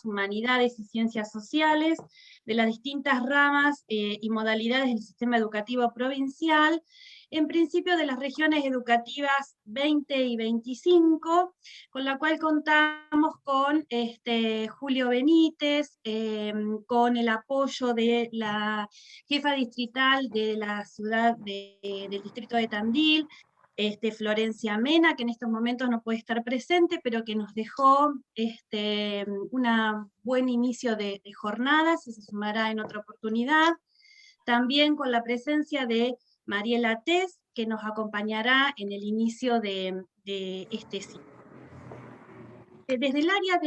las humanidades y ciencias sociales, de las distintas ramas y modalidades del sistema educativo provincial, en principio de las regiones educativas 20 y 25, con la cual contamos con Julio Benítez, con el apoyo de la jefa distrital de la ciudad del distrito de Tandil, Florencia Mena, que en estos momentos no puede estar presente, pero que nos dejó un buen inicio de jornadas, y se sumará en otra oportunidad. También con la presencia de Mariela Tess, que nos acompañará en el inicio de este ciclo. Desde el área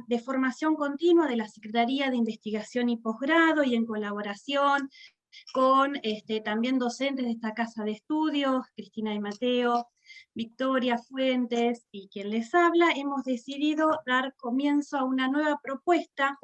de formación continua de la Secretaría de Investigación y Posgrado, y en colaboración con también docentes de esta casa de estudios, Cristina y Mateo, Victoria Fuentes y quien les habla, hemos decidido dar comienzo a una nueva propuesta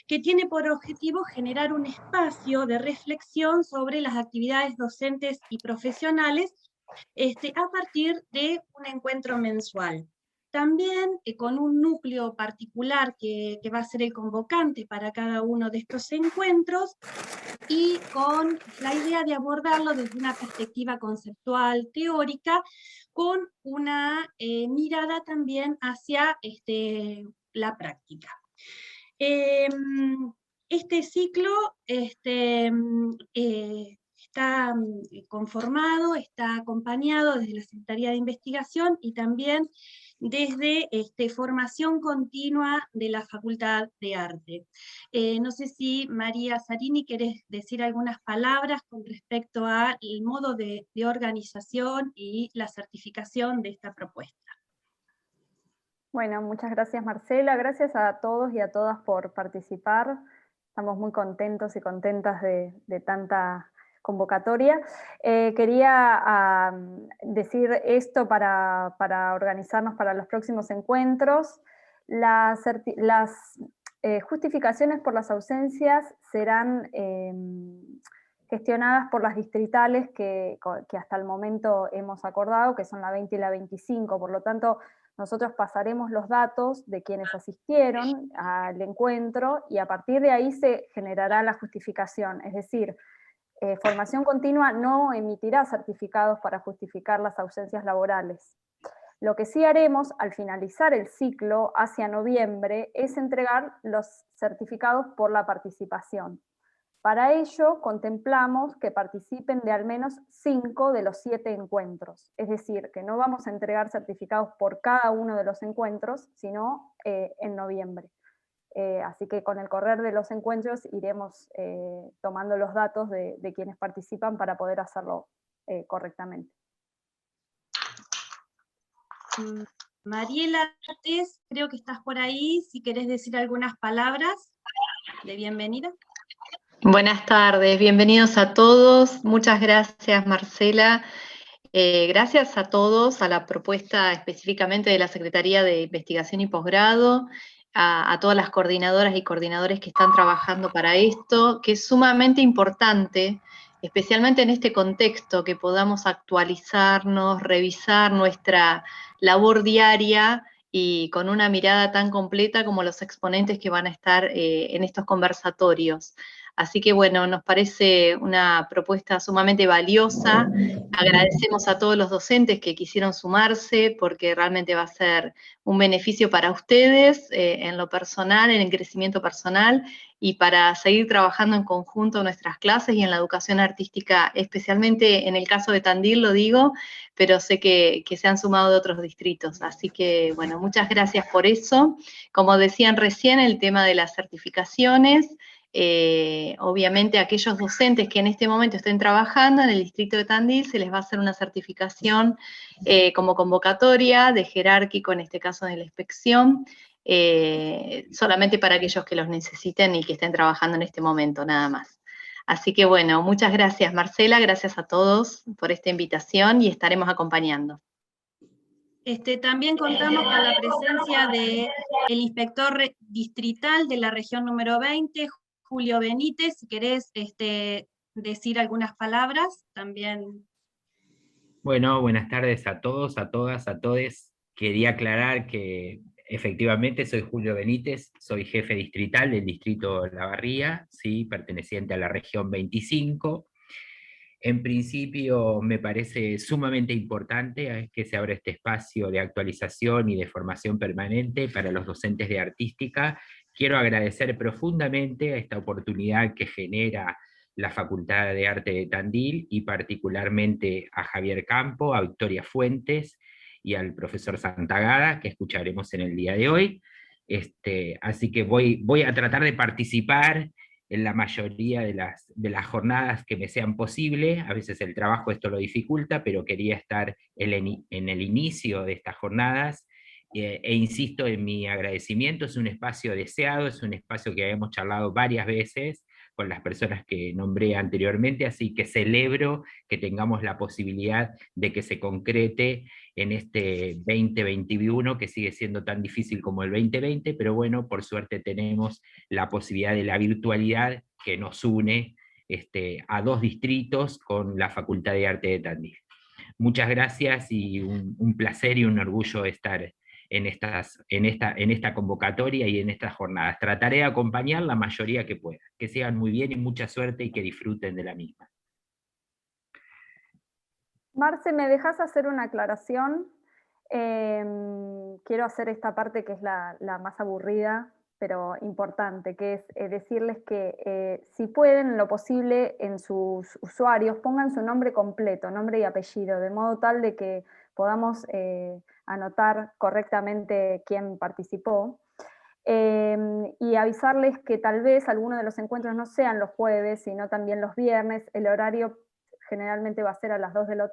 que tiene por objetivo generar un espacio de reflexión sobre las actividades docentes y profesionales a partir de un encuentro mensual. También con un núcleo particular que va a ser el convocante para cada uno de estos encuentros, y con la idea de abordarlo desde una perspectiva conceptual, teórica, con una mirada también hacia la práctica. Este ciclo está conformado, está acompañado desde la Secretaría de Investigación y también desde formación continua de la Facultad de Arte. No sé si María Zarini querés decir algunas palabras con respecto al modo de organización y la certificación de esta propuesta. Bueno, muchas gracias Marcela, gracias a todos y a todas por participar. Estamos muy contentos y contentas de tanta convocatoria. Quería decir esto para organizarnos para los próximos encuentros. Las justificaciones por las ausencias serán gestionadas por las distritales que hasta el momento hemos acordado, que son la 20 y la 25, por lo tanto, nosotros pasaremos los datos de quienes asistieron al encuentro y a partir de ahí se generará la justificación. Es decir, Formación Continua no emitirá certificados para justificar las ausencias laborales. Lo que sí haremos al finalizar el ciclo, hacia noviembre, es entregar los certificados por la participación. Para ello, contemplamos que participen de al menos 5 de los 7 encuentros. Es decir, que no vamos a entregar certificados por cada uno de los encuentros, sino en noviembre. Así que con el correr de los encuentros iremos tomando los datos de quienes participan para poder hacerlo correctamente. Mariela Tess, creo que estás por ahí, si querés decir algunas palabras de bienvenida. Buenas tardes, bienvenidos a todos. Muchas gracias, Marcela. Gracias a todos, a la propuesta específicamente de la Secretaría de Investigación y Posgrado, a todas las coordinadoras y coordinadores que están trabajando para esto, que es sumamente importante, especialmente en este contexto, que podamos actualizarnos, revisar nuestra labor diaria y con una mirada tan completa como los exponentes que van a estar en estos conversatorios. Así que bueno, nos parece una propuesta sumamente valiosa. Agradecemos a todos los docentes que quisieron sumarse porque realmente va a ser un beneficio para ustedes en lo personal, en el crecimiento personal y para seguir trabajando en conjunto en nuestras clases y en la educación artística, especialmente en el caso de Tandil, lo digo, pero sé que se han sumado de otros distritos. Así que bueno, muchas gracias por eso. Como decían recién, el tema de las certificaciones. Obviamente a aquellos docentes que en este momento estén trabajando en el distrito de Tandil se les va a hacer una certificación como convocatoria de jerárquico, en este caso de la inspección, solamente para aquellos que los necesiten y que estén trabajando en este momento, nada más. Así que bueno, muchas gracias Marcela, gracias a todos por esta invitación y estaremos acompañando. También contamos con la presencia del inspector distrital de la región número 20, Julio Benítez. Si querés decir algunas palabras, también. Bueno, buenas tardes a todos, a todas, a todes. Quería aclarar que Efectivamente, soy Julio Benítez, soy jefe distrital del distrito La Barría, ¿sí? Perteneciente a la región 25. En principio me parece sumamente importante que se abra este espacio de actualización y de formación permanente para los docentes de artística. Quiero agradecer profundamente a esta oportunidad que genera la Facultad de Arte de Tandil y particularmente a Javier Campo, a Victoria Fuentes y al profesor Santagada, que escucharemos en el día de hoy. Así que voy a tratar de participar en la mayoría de las jornadas que me sean posibles. A veces el trabajo esto lo dificulta, pero quería estar en el inicio de estas jornadas, e insisto en mi agradecimiento. Es un espacio deseado, es un espacio que hemos charlado varias veces con las personas que nombré anteriormente, así que celebro que tengamos la posibilidad de que se concrete en este 2021, que sigue siendo tan difícil como el 2020, pero bueno, por suerte tenemos la posibilidad de la virtualidad que nos une a 2 distritos con la Facultad de Arte de Tandil. Muchas gracias y un placer y un orgullo estar en esta convocatoria y en estas jornadas. Trataré de acompañar la mayoría que pueda. Que sigan muy bien y mucha suerte y que disfruten de la misma. Marce, ¿me dejas hacer una aclaración? Quiero hacer esta parte que es la más aburrida, pero importante, que es decirles que si pueden, en lo posible, en sus usuarios, pongan su nombre completo, nombre y apellido, de modo tal de que podamos anotar correctamente quién participó. Y avisarles que tal vez algunos de los encuentros no sean los jueves, sino también los viernes. El horario generalmente va a ser a las 2 de la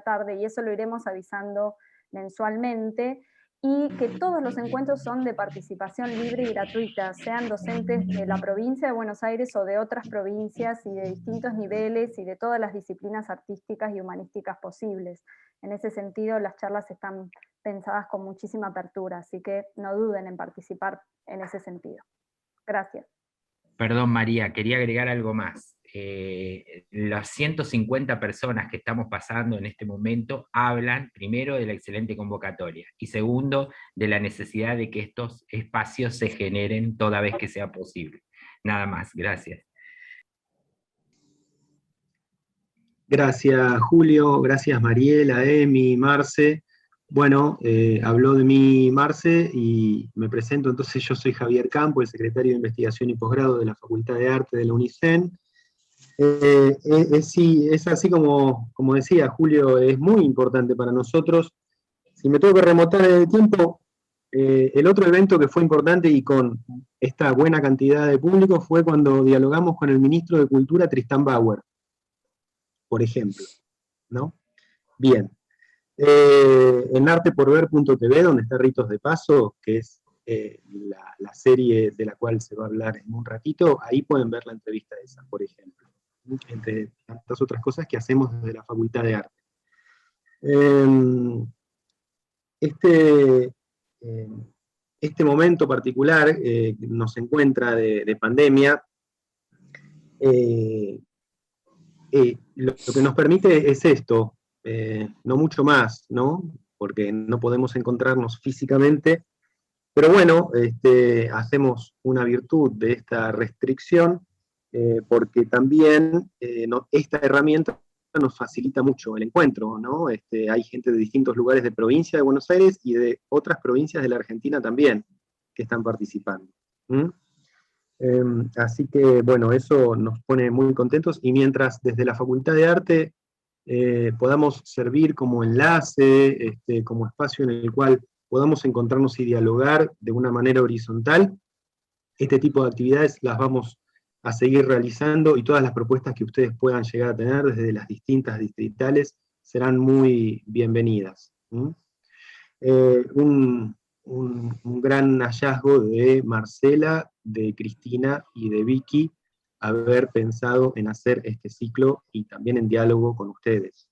tarde, y eso lo iremos avisando mensualmente, y que todos los encuentros son de participación libre y gratuita, sean docentes de la provincia de Buenos Aires o de otras provincias y de distintos niveles y de todas las disciplinas artísticas y humanísticas posibles. En ese sentido, las charlas están pensadas con muchísima apertura, así que no duden en participar en ese sentido. Gracias. Perdón, María, quería agregar algo más. Las 150 personas que estamos pasando en este momento hablan, primero, de la excelente convocatoria, y segundo, de la necesidad de que estos espacios se generen toda vez que sea posible. Nada más, gracias. Gracias, Julio, gracias, Mariela, Emi, Marce. Bueno, habló de mí Marce y me presento. Entonces, yo soy Javier Campo, el secretario de Investigación y Posgrado de la Facultad de Arte de la UNICEN. Es así como decía Julio, es muy importante para nosotros. Si me tengo que remontar en el tiempo, el otro evento que fue importante y con esta buena cantidad de público fue cuando dialogamos con el ministro de Cultura, Tristán Bauer, por ejemplo, ¿no? Bien. En arteporver.tv, donde está Ritos de Paso, que es la serie de la cual se va a hablar en un ratito, ahí pueden ver la entrevista esa, por ejemplo, entre tantas otras cosas que hacemos desde la Facultad de Arte. Este momento particular nos encuentra de pandemia, lo que nos permite es esto, no mucho más, ¿no? Porque no podemos encontrarnos físicamente, pero bueno, hacemos una virtud de esta restricción, porque también esta herramienta nos facilita mucho el encuentro, ¿no? Hay gente de distintos lugares de provincia de Buenos Aires y de otras provincias de la Argentina también que están participando. Así que, bueno, eso nos pone muy contentos, y mientras desde la Facultad de Arte podamos servir como enlace, como espacio en el cual podamos encontrarnos y dialogar de una manera horizontal, este tipo de actividades las vamos a seguir realizando, y todas las propuestas que ustedes puedan llegar a tener desde las distintas distritales serán muy bienvenidas. Un gran hallazgo de Marcela, de Cristina y de Vicky haber pensado en hacer este ciclo y también en diálogo con ustedes.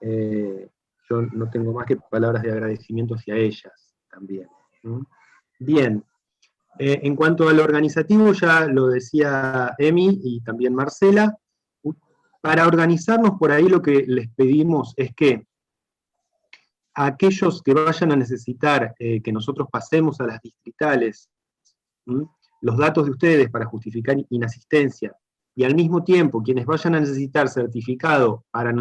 Yo no tengo más que palabras de agradecimiento hacia ellas también. Bien, en cuanto al organizativo, ya lo decía Emi y también Marcela. Para organizarnos por ahí, lo que les pedimos es que aquellos que vayan a necesitar que nosotros pasemos a las distritales los datos de ustedes para justificar inasistencia, y al mismo tiempo quienes vayan a necesitar certificado para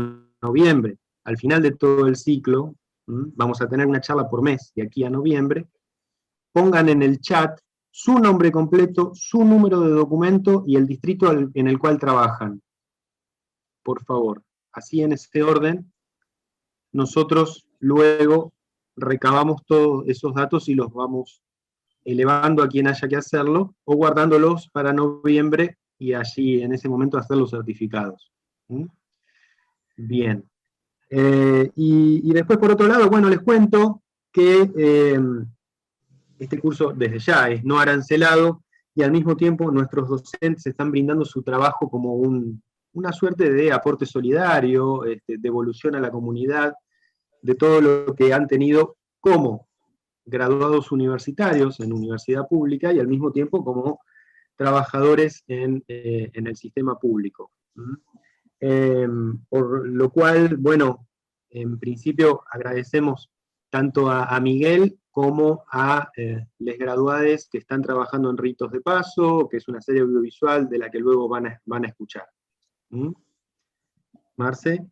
noviembre, al final de todo el ciclo, vamos a tener una charla por mes de aquí a noviembre, pongan en el chat su nombre completo, su número de documento y el distrito en el cual trabajan. Por favor, así en este orden, nosotros luego recabamos todos esos datos y los vamos elevando a quien haya que hacerlo, o guardándolos para noviembre y allí en ese momento hacer los certificados. Bien. Y después, por otro lado, bueno, les cuento que este curso desde ya es no arancelado, y al mismo tiempo nuestros docentes están brindando su trabajo como una suerte de aporte solidario, devolución a la comunidad, de todo lo que han tenido como graduados universitarios en universidad pública y al mismo tiempo como trabajadores en el sistema público. Por lo cual, bueno, en principio agradecemos tanto a Miguel como a les graduades que están trabajando en Ritos de Paso, que es una serie audiovisual de la que luego van a escuchar. Marce.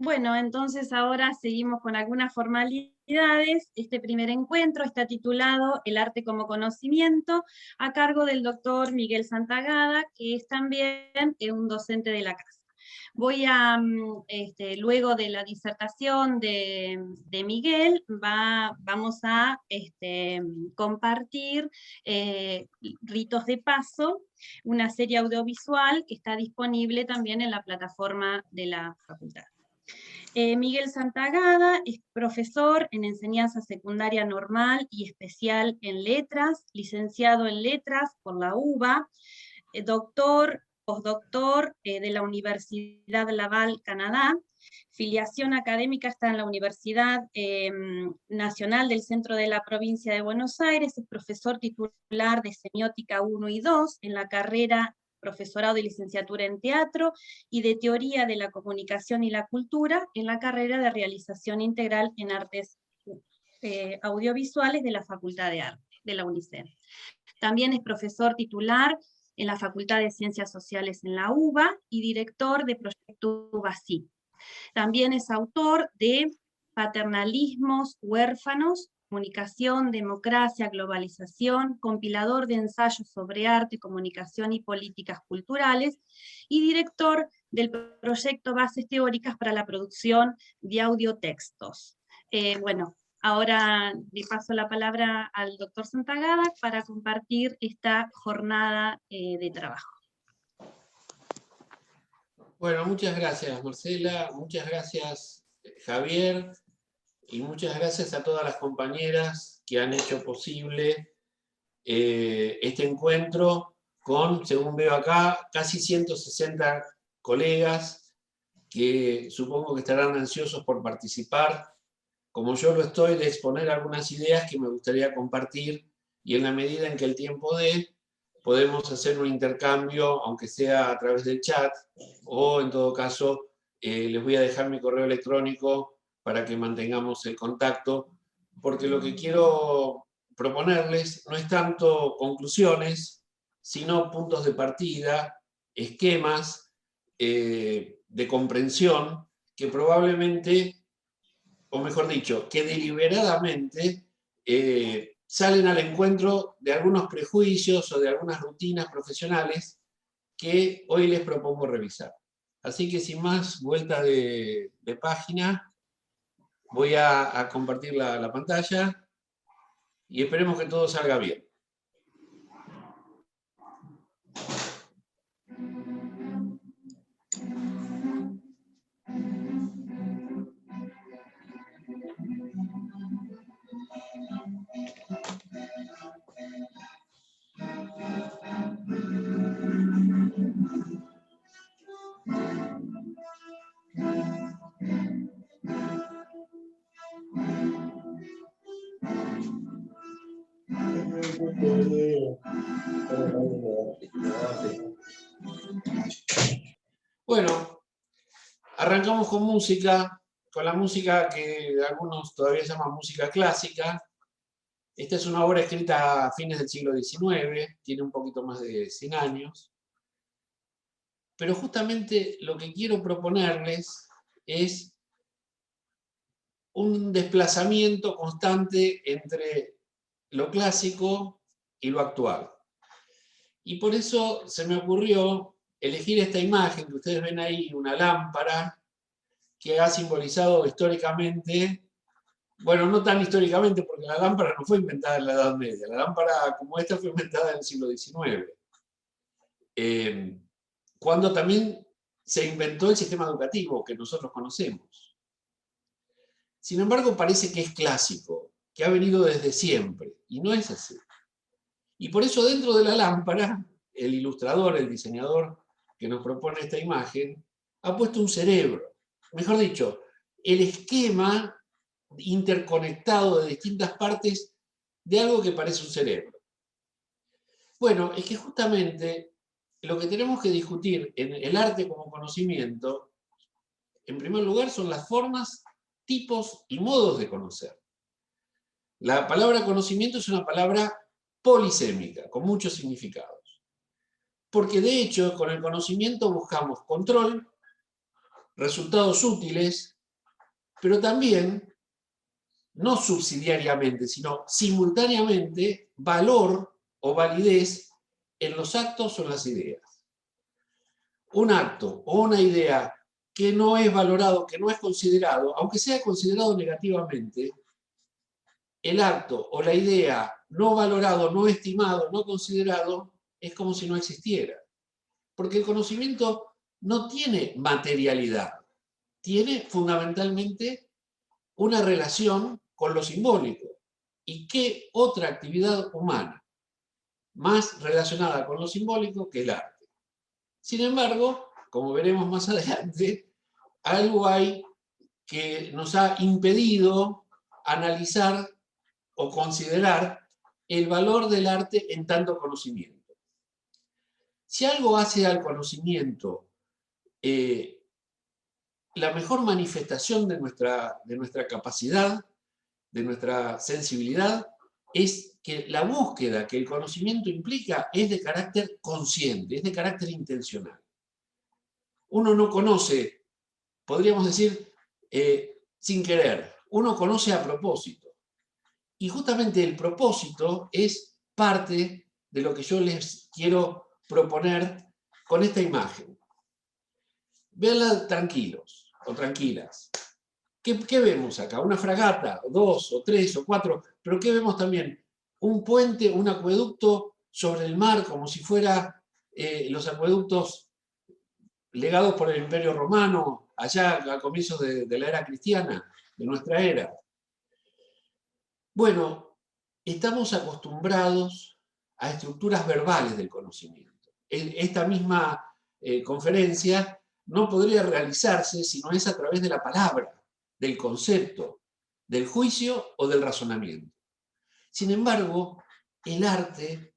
Bueno, entonces ahora seguimos con algunas formalidades. Este primer encuentro está titulado El arte como conocimiento, a cargo del doctor Miguel Santagada, que es también un docente de la casa. Voy a, luego de la disertación de Miguel, vamos a compartir Ritos de Paso, una serie audiovisual que está disponible también en la plataforma de la facultad. Miguel Santagada es profesor en enseñanza secundaria normal y especial en letras, licenciado en letras por la UBA, doctor, postdoctor de la Universidad Laval, Canadá, filiación académica está en la Universidad Nacional del Centro de la Provincia de Buenos Aires, es profesor titular de Semiótica 1 y 2 en la carrera profesorado y licenciatura en teatro, y de teoría de la comunicación y la cultura en la carrera de realización integral en artes audiovisuales de la Facultad de Arte de la UNICEF. También es profesor titular en la Facultad de Ciencias Sociales en la UBA y director de Proyecto UBASI. También es autor de Paternalismos huérfanos, Comunicación, Democracia, Globalización, compilador de ensayos sobre arte, comunicación y políticas culturales, y director del proyecto Bases Teóricas para la Producción de Audiotextos. Bueno, ahora le paso la palabra al doctor Santagada para compartir esta jornada de trabajo. Bueno, muchas gracias Marcela, muchas gracias Javier, y muchas gracias a todas las compañeras que han hecho posible este encuentro con, según veo acá, casi 160 colegas que supongo que estarán ansiosos por participar, como yo lo estoy, de exponer algunas ideas que me gustaría compartir, y en la medida en que el tiempo dé, podemos hacer un intercambio, aunque sea a través del chat, o en todo caso, les voy a dejar mi correo electrónico para que mantengamos el contacto, porque lo que quiero proponerles no es tanto conclusiones, sino puntos de partida, esquemas de comprensión que probablemente, o mejor dicho, que deliberadamente salen al encuentro de algunos prejuicios o de algunas rutinas profesionales que hoy les propongo revisar. Así que sin más vuelta de página, voy a compartir la pantalla y esperemos que todo salga bien. Bueno, arrancamos con música con la música que algunos todavía llaman música clásica. Esta es una obra escrita a fines del siglo XIX, tiene un poquito más de 100 años. Pero justamente lo que quiero proponerles es un desplazamiento constante entre lo clásico y lo actual. Y por eso se me ocurrió elegir esta imagen que ustedes ven ahí, una lámpara, que ha simbolizado históricamente, bueno, no tan históricamente, porque la lámpara no fue inventada en la Edad Media, la lámpara como esta fue inventada en el siglo XIX, cuando también se inventó el sistema educativo que nosotros conocemos. Sin embargo, parece que es clásico, que ha venido desde siempre, y no es así. Y por eso dentro de la lámpara, el ilustrador, el diseñador que nos propone esta imagen, ha puesto un cerebro. Mejor dicho, el esquema interconectado de distintas partes de algo que parece un cerebro. Bueno, es que justamente lo que tenemos que discutir en el arte como conocimiento, en primer lugar, son las formas, tipos y modos de conocer. La palabra conocimiento es una palabra polisémica, con muchos significados. Porque de hecho, con el conocimiento buscamos control, resultados útiles, pero también, no subsidiariamente, sino simultáneamente, valor o validez en los actos o en las ideas. Un acto o una idea que no es valorado, que no es considerado, aunque sea considerado negativamente, el acto o la idea no valorado, no estimado, no considerado, es como si no existiera. Porque el conocimiento no tiene materialidad, tiene fundamentalmente una relación con lo simbólico. ¿Y qué otra actividad humana más relacionada con lo simbólico que el arte? Sin embargo, como veremos más adelante, algo hay que nos ha impedido analizar o considerar el valor del arte en tanto conocimiento. Si algo hace al conocimiento la mejor manifestación de nuestra capacidad, de nuestra sensibilidad, es que la búsqueda que el conocimiento implica es de carácter consciente, es de carácter intencional. Uno no conoce, podríamos decir, sin querer, uno conoce a propósito. Y justamente el propósito es parte de lo que yo les quiero proponer con esta imagen. Véanla tranquilos o tranquilas. ¿Qué vemos acá? Una fragata, o 2, o 3, o 4, pero ¿qué vemos también? Un puente, un acueducto sobre el mar, como si fuera los acueductos legados por el Imperio Romano, allá a comienzos de la era cristiana, de nuestra era. Bueno, estamos acostumbrados a estructuras verbales del conocimiento. Esta misma conferencia no podría realizarse si no es a través de la palabra, del concepto, del juicio o del razonamiento. Sin embargo, el arte,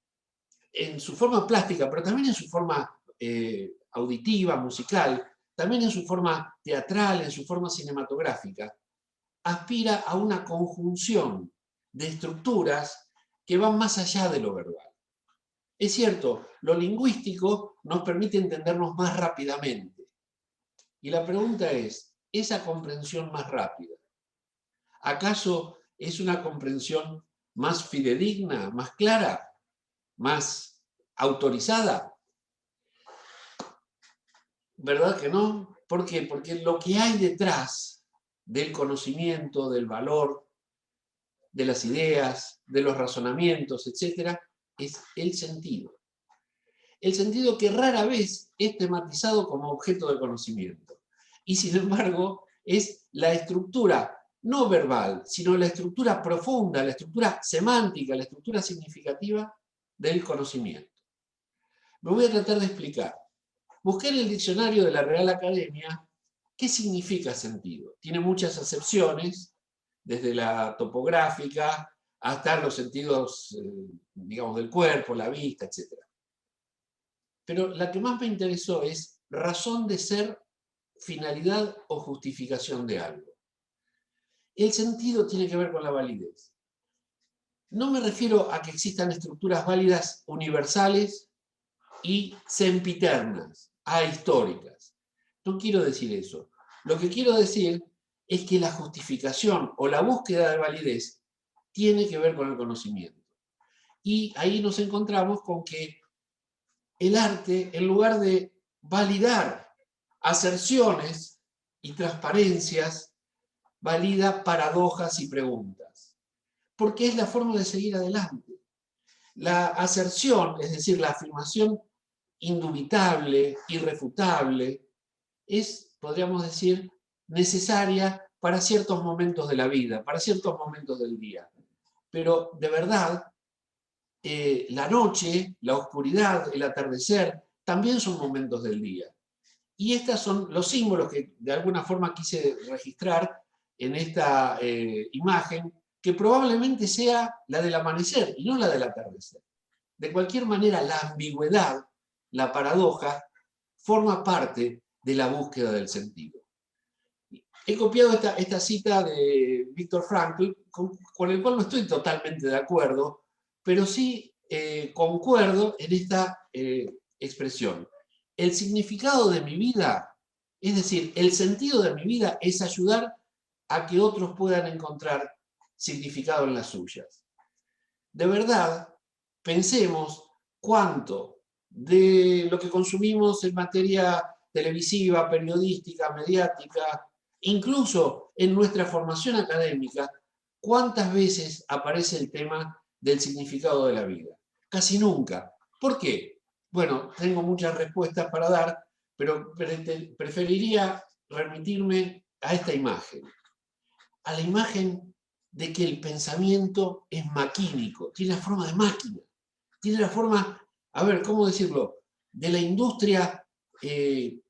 en su forma plástica, pero también en su forma auditiva, musical, también en su forma teatral, en su forma cinematográfica, aspira a una conjunción de estructuras que van más allá de lo verbal. Es cierto, lo lingüístico nos permite entendernos más rápidamente. Y la pregunta es, ¿esa comprensión más rápida, acaso es una comprensión más fidedigna, más clara, más autorizada? ¿Verdad que no? ¿Por qué? Porque lo que hay detrás del conocimiento, del valor, de las ideas, de los razonamientos, etc., es el sentido. El sentido que rara vez es tematizado como objeto de conocimiento. Y sin embargo, es la estructura no verbal, sino la estructura profunda, la estructura semántica, la estructura significativa del conocimiento. Me voy a tratar de explicar. Busqué en el diccionario de la Real Academia qué significa sentido. Tiene muchas acepciones, desde la topográfica hasta los sentidos, digamos, del cuerpo, la vista, etc. Pero la que más me interesó es razón de ser, finalidad o justificación de algo. El sentido tiene que ver con la validez. No me refiero a que existan estructuras válidas universales y sempiternas, ahistóricas. No quiero decir eso. Lo que quiero decir es que la justificación o la búsqueda de validez tiene que ver con el conocimiento. Y ahí nos encontramos con que el arte, en lugar de validar aserciones y transparencias, valida paradojas y preguntas. Porque es la forma de seguir adelante. La aserción, es decir, la afirmación indubitable, irrefutable, es, podríamos decir, necesaria para ciertos momentos de la vida, para ciertos momentos del día. Pero de verdad, la noche, la oscuridad, el atardecer, también son momentos del día. Y estos son los símbolos que de alguna forma quise registrar en esta imagen, que probablemente sea la del amanecer y no la del atardecer. De cualquier manera, la ambigüedad, la paradoja, forma parte de la búsqueda del sentido. He copiado esta cita de Viktor Frankl, con el cual no estoy totalmente de acuerdo, pero sí concuerdo en esta expresión. El significado de mi vida, es decir, el sentido de mi vida es ayudar a que otros puedan encontrar significado en las suyas. De verdad, pensemos cuánto de lo que consumimos en materia televisiva, periodística, mediática, incluso en nuestra formación académica, cuántas veces aparece el tema del significado de la vida. Casi nunca. ¿Por qué? Bueno, tengo muchas respuestas para dar, pero preferiría remitirme a esta imagen. A la imagen de que el pensamiento es maquínico, tiene la forma de máquina, tiene la forma, a ver, ¿cómo decirlo?, de la industria de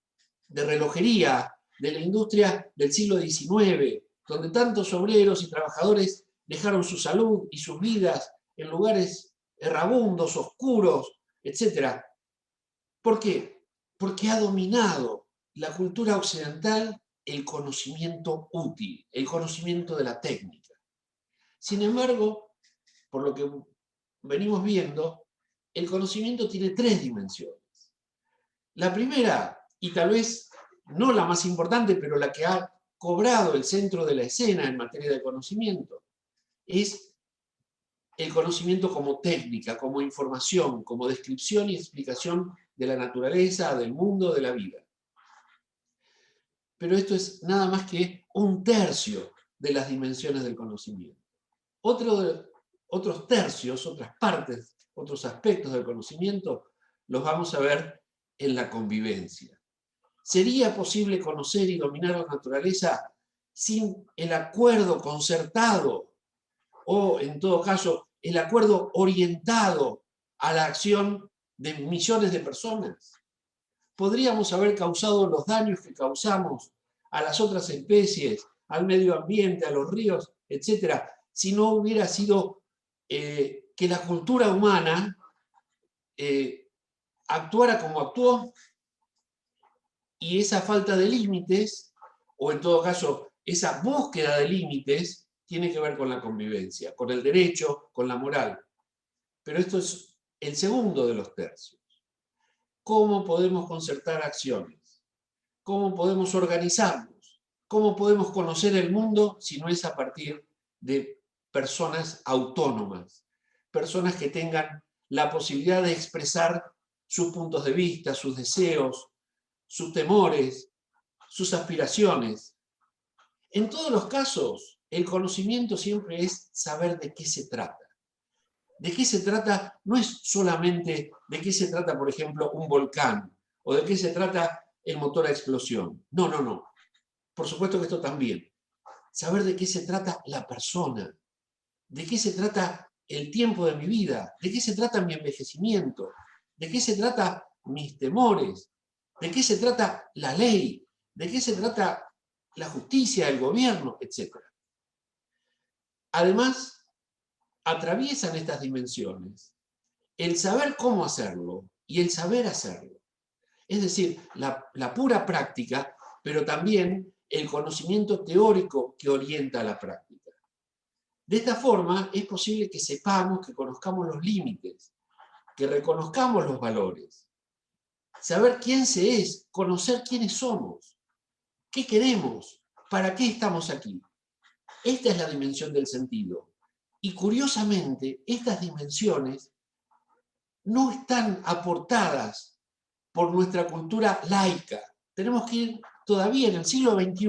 relojería, de la industria del siglo XIX, donde tantos obreros y trabajadores dejaron su salud y sus vidas en lugares errabundos, oscuros, etc. ¿Por qué? Porque ha dominado la cultura occidental el conocimiento útil, el conocimiento de la técnica. Sin embargo, por lo que venimos viendo, el conocimiento tiene tres dimensiones. La primera, y tal vez no la más importante, pero la que ha cobrado el centro de la escena en materia de conocimiento, es el conocimiento como técnica, como información, como descripción y explicación de la naturaleza, del mundo, de la vida. Pero esto es nada más que un tercio de las dimensiones del conocimiento. Otros tercios, otras partes, otros aspectos del conocimiento los vamos a ver en la convivencia. ¿Sería posible conocer y dominar la naturaleza sin el acuerdo concertado o, en todo caso, el acuerdo orientado a la acción de millones de personas? ¿Podríamos haber causado los daños que causamos a las otras especies, al medio ambiente, a los ríos, etcétera, si no hubiera sido que la cultura humana actuara como actuó? Y esa falta de límites, o en todo caso, esa búsqueda de límites, tiene que ver con la convivencia, con el derecho, con la moral. Pero esto es el segundo de los tercios. ¿Cómo podemos concertar acciones? ¿Cómo podemos organizarnos? ¿Cómo podemos conocer el mundo si no es a partir de personas autónomas? Personas que tengan la posibilidad de expresar sus puntos de vista, sus deseos, sus temores, sus aspiraciones. En todos los casos, el conocimiento siempre es saber de qué se trata. ¿De qué se trata? No es solamente de qué se trata, por ejemplo, un volcán, o de qué se trata el motor a explosión. No, no, no. Por supuesto que esto también. Saber de qué se trata la persona, de qué se trata el tiempo de mi vida, de qué se trata mi envejecimiento, de qué se trata mis temores, de qué se trata la ley, de qué se trata la justicia, el gobierno, etc. Además, atraviesan estas dimensiones el saber cómo hacerlo y el saber hacerlo. Es decir, la pura práctica, pero también el conocimiento teórico que orienta a la práctica. De esta forma es posible que sepamos, que conozcamos los límites, que reconozcamos los valores. Saber quién se es, conocer quiénes somos, qué queremos, para qué estamos aquí. Esta es la dimensión del sentido. Y curiosamente, estas dimensiones no están aportadas por nuestra cultura laica. Tenemos que ir todavía en el siglo XXI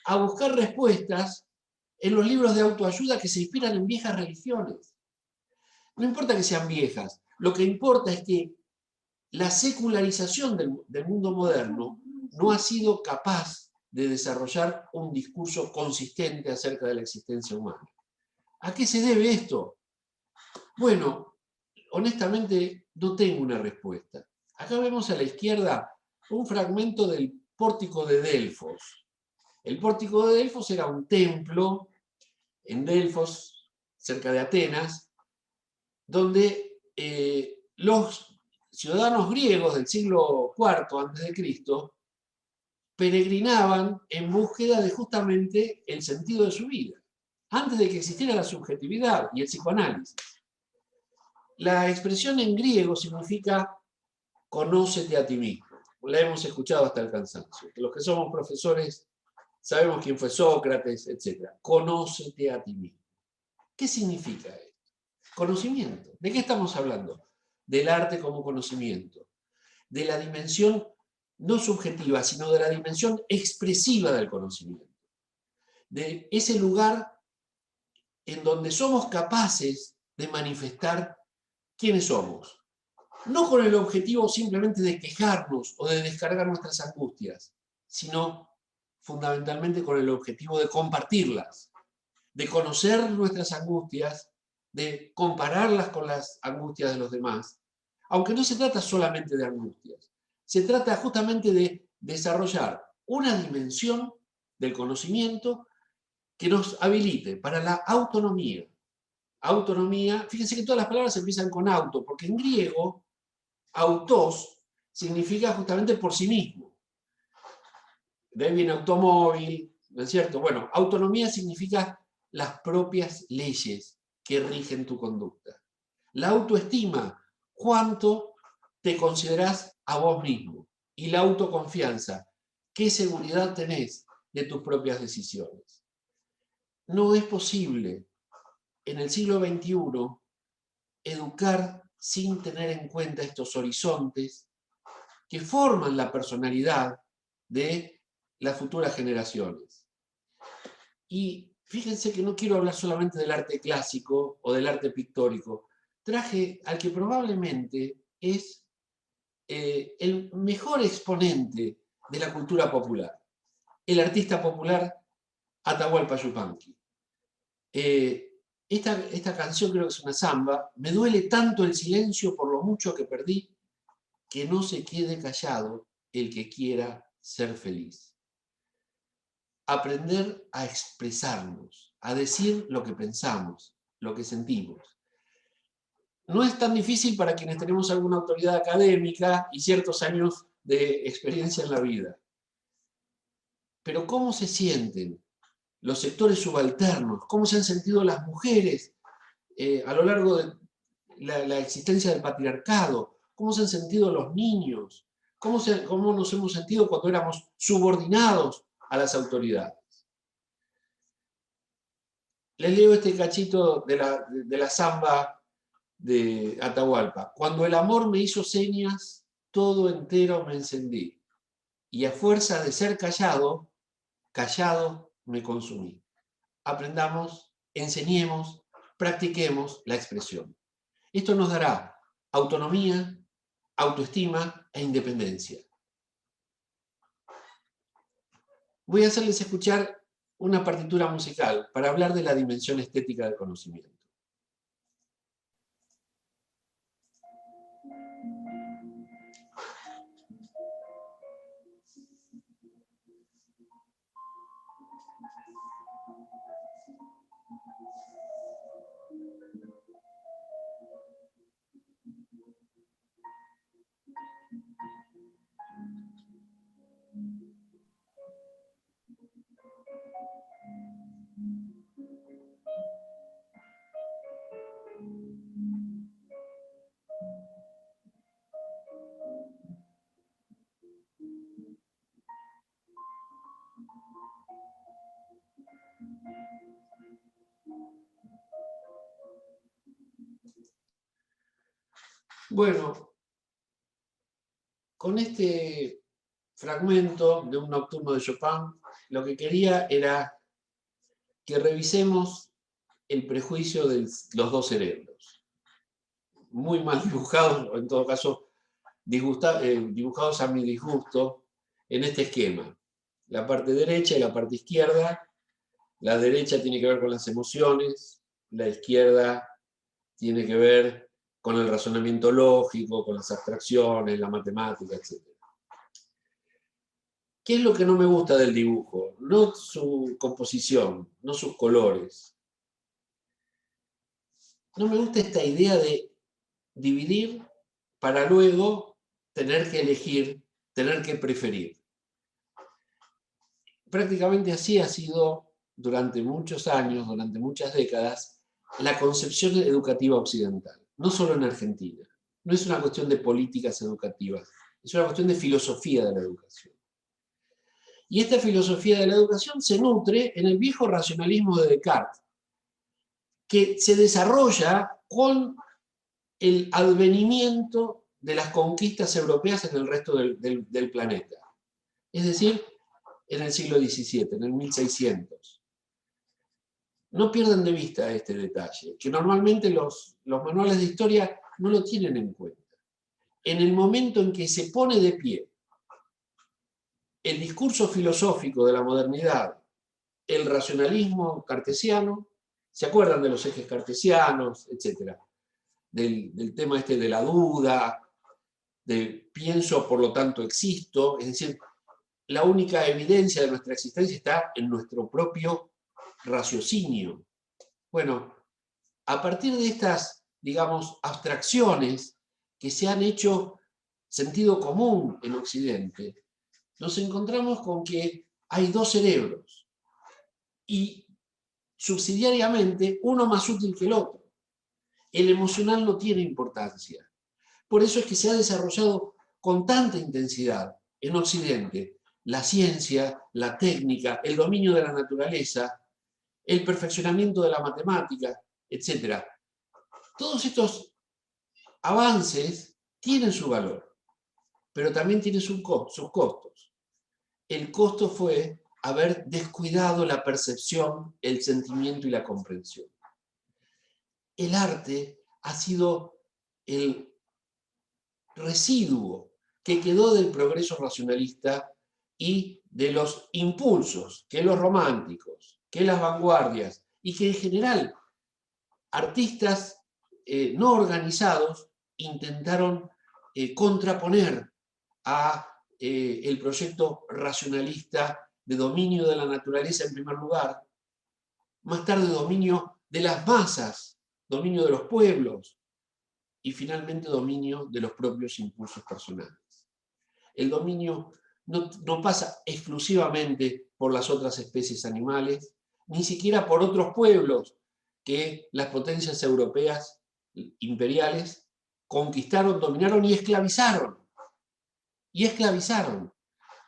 a buscar respuestas en los libros de autoayuda que se inspiran en viejas religiones. No importa que sean viejas, lo que importa es que la secularización del mundo moderno no ha sido capaz de desarrollar un discurso consistente acerca de la existencia humana. ¿A qué se debe esto? Bueno, honestamente no tengo una respuesta. Acá vemos a la izquierda un fragmento del pórtico de Delfos. El pórtico de Delfos era un templo en Delfos, cerca de Atenas, donde los ciudadanos griegos del siglo IV a.C. peregrinaban en búsqueda de justamente el sentido de su vida, antes de que existiera la subjetividad y el psicoanálisis. La expresión en griego significa conócete a ti mismo. La hemos escuchado hasta el cansancio. Los que somos profesores sabemos quién fue Sócrates, etc. Conócete a ti mismo. ¿Qué significa esto? Conocimiento. ¿De qué estamos hablando? Del arte como conocimiento, de la dimensión no subjetiva, sino de la dimensión expresiva del conocimiento, de ese lugar en donde somos capaces de manifestar quiénes somos, no con el objetivo simplemente de quejarnos o de descargar nuestras angustias, sino fundamentalmente con el objetivo de compartirlas, de conocer nuestras angustias, de compararlas con las angustias de los demás, aunque no se trata solamente de angustias, se trata justamente de desarrollar una dimensión del conocimiento que nos habilite para la autonomía. Autonomía, fíjense que todas las palabras empiezan con auto, porque en griego, autos significa justamente por sí mismo. De ahí viene automóvil, ¿no es cierto? Bueno, autonomía significa las propias leyes que rigen tu conducta. La autoestima, cuánto te considerás a vos mismo. Y la autoconfianza, qué seguridad tenés de tus propias decisiones. No es posible en el siglo XXI educar sin tener en cuenta estos horizontes que forman la personalidad de las futuras generaciones. Y fíjense que no quiero hablar solamente del arte clásico o del arte pictórico. Traje al que probablemente es el mejor exponente de la cultura popular, el artista popular Atahualpa Yupanqui. Esta canción creo que es una samba. Me duele tanto el silencio por lo mucho que perdí, que no se quede callado el que quiera ser feliz. Aprender a expresarnos, a decir lo que pensamos, lo que sentimos. No es tan difícil para quienes tenemos alguna autoridad académica y ciertos años de experiencia en la vida. Pero ¿cómo se sienten los sectores subalternos? ¿Cómo se han sentido las mujeres a lo largo de la existencia del patriarcado? ¿Cómo se han sentido los niños? ¿Cómo nos hemos sentido cuando éramos subordinados a las autoridades? Les leo este cachito de la samba de Atahualpa. Cuando el amor me hizo señas, todo entero me encendí. Y a fuerza de ser callado, callado me consumí. Aprendamos, enseñemos, practiquemos la expresión. Esto nos dará autonomía, autoestima e independencia. Voy a hacerles escuchar una partitura musical para hablar de la dimensión estética del conocimiento. Bueno, con este fragmento de un nocturno de Chopin, lo que quería era que revisemos el prejuicio de los dos cerebros, muy mal dibujados, o en todo caso dibujados a mi disgusto, en este esquema. La parte derecha y la parte izquierda. La derecha tiene que ver con las emociones, la izquierda tiene que ver con el razonamiento lógico, con las abstracciones, la matemática, etc. ¿Qué es lo que no me gusta del dibujo? No su composición, no sus colores. No me gusta esta idea de dividir para luego tener que elegir, tener que preferir. Prácticamente así ha sido durante muchos años, durante muchas décadas, la concepción educativa occidental, no solo en Argentina. No es una cuestión de políticas educativas, es una cuestión de filosofía de la educación. Y esta filosofía de la educación se nutre en el viejo racionalismo de Descartes, que se desarrolla con el advenimiento de las conquistas europeas en el resto del planeta. Es decir, en el siglo XVII, en el 1600. No pierdan de vista este detalle, que normalmente los manuales de historia no lo tienen en cuenta. En el momento en que se pone de pie el discurso filosófico de la modernidad, el racionalismo cartesiano, ¿se acuerdan de los ejes cartesianos, etcétera? Del tema este de la duda, de pienso, por lo tanto existo, es decir, la única evidencia de nuestra existencia está en nuestro propio raciocinio. Bueno, a partir de estas, digamos, abstracciones que se han hecho sentido común en Occidente, nos encontramos con que hay dos cerebros y subsidiariamente uno más útil que el otro. El emocional no tiene importancia. Por eso es que se ha desarrollado con tanta intensidad en Occidente la ciencia, la técnica, el dominio de la naturaleza, el perfeccionamiento de la matemática, etc. Todos estos avances tienen su valor, pero también tienen sus costos. El costo fue haber descuidado la percepción, el sentimiento y la comprensión. El arte ha sido el residuo que quedó del progreso racionalista y de los impulsos que los románticos, que las vanguardias y que en general artistas no organizados intentaron contraponer a el proyecto racionalista de dominio de la naturaleza en primer lugar, más tarde dominio de las masas, dominio de los pueblos y finalmente dominio de los propios impulsos personales. El dominio no pasa exclusivamente por las otras especies animales, ni siquiera por otros pueblos que las potencias europeas imperiales conquistaron, dominaron y esclavizaron. Y esclavizaron.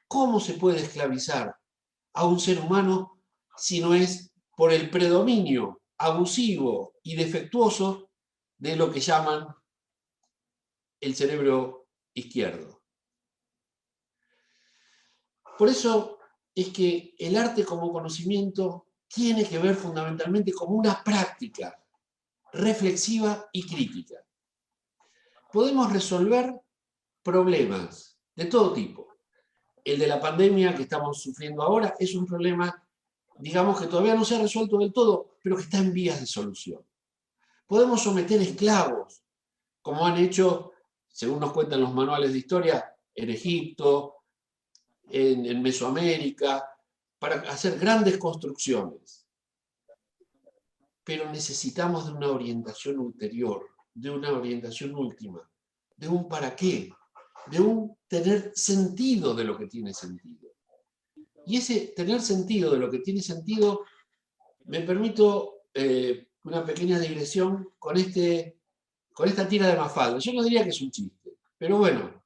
¿Cómo se puede esclavizar a un ser humano si no es por el predominio abusivo y defectuoso de lo que llaman el cerebro izquierdo? Por eso es que el arte como conocimiento tiene que ver fundamentalmente como una práctica reflexiva y crítica. Podemos resolver problemas de todo tipo. El de la pandemia que estamos sufriendo ahora es un problema, digamos, que todavía no se ha resuelto del todo, pero que está en vías de solución. Podemos someter esclavos, como han hecho, según nos cuentan los manuales de historia, en Egipto, en Mesoamérica, para hacer grandes construcciones. Pero necesitamos de una orientación ulterior, de una orientación última, de un para qué, de un tener sentido de lo que tiene sentido. Y ese tener sentido de lo que tiene sentido, me permito una pequeña digresión con esta tira de Mafalda. Yo no diría que es un chiste, pero bueno,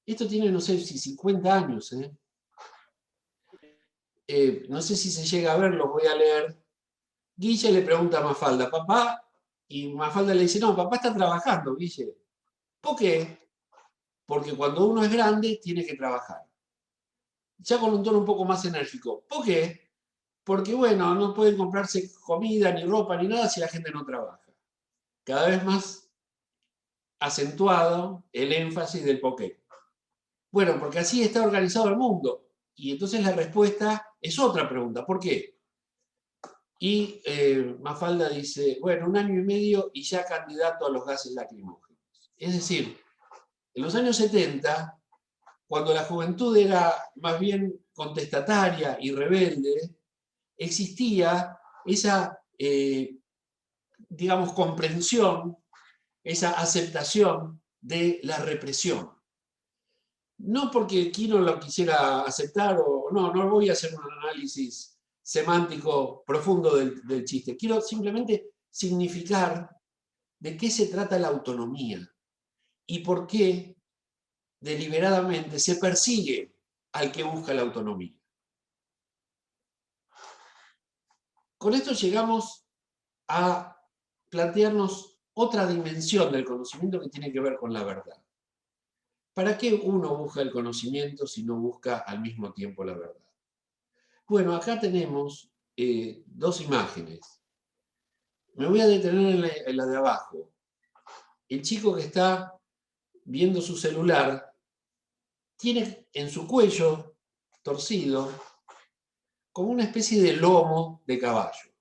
esto tiene, no sé si 50 años. No sé si se llega a ver, lo voy a leer. Guille le pregunta a Mafalda, papá, y Mafalda le dice, no, papá está trabajando, Guille. ¿Por qué? Porque cuando uno es grande tiene que trabajar. Ya con un tono un poco más enérgico. ¿Por qué? Porque, bueno, no pueden comprarse comida, ni ropa, ni nada si la gente no trabaja. Cada vez más acentuado el énfasis del por qué. Bueno, porque así está organizado el mundo. Y entonces la respuesta es otra pregunta. ¿Por qué? Y Mafalda dice, bueno, 1 año y medio y ya candidato a los gases lacrimógenos. Es decir, en los años 70, cuando la juventud era más bien contestataria y rebelde, existía esa, digamos, comprensión, esa aceptación de la represión. No porque Quino lo quisiera aceptar o no voy a hacer un análisis semántico profundo del chiste. Quiero simplemente significar de qué se trata la autonomía y por qué deliberadamente se persigue al que busca la autonomía. Con esto llegamos a plantearnos otra dimensión del conocimiento que tiene que ver con la verdad. ¿Para qué uno busca el conocimiento si no busca al mismo tiempo la verdad? Bueno, acá tenemos 2 imágenes. Me voy a detener en la de abajo. El chico que está viendo su celular tiene en su cuello torcido como una especie de lomo de caballo,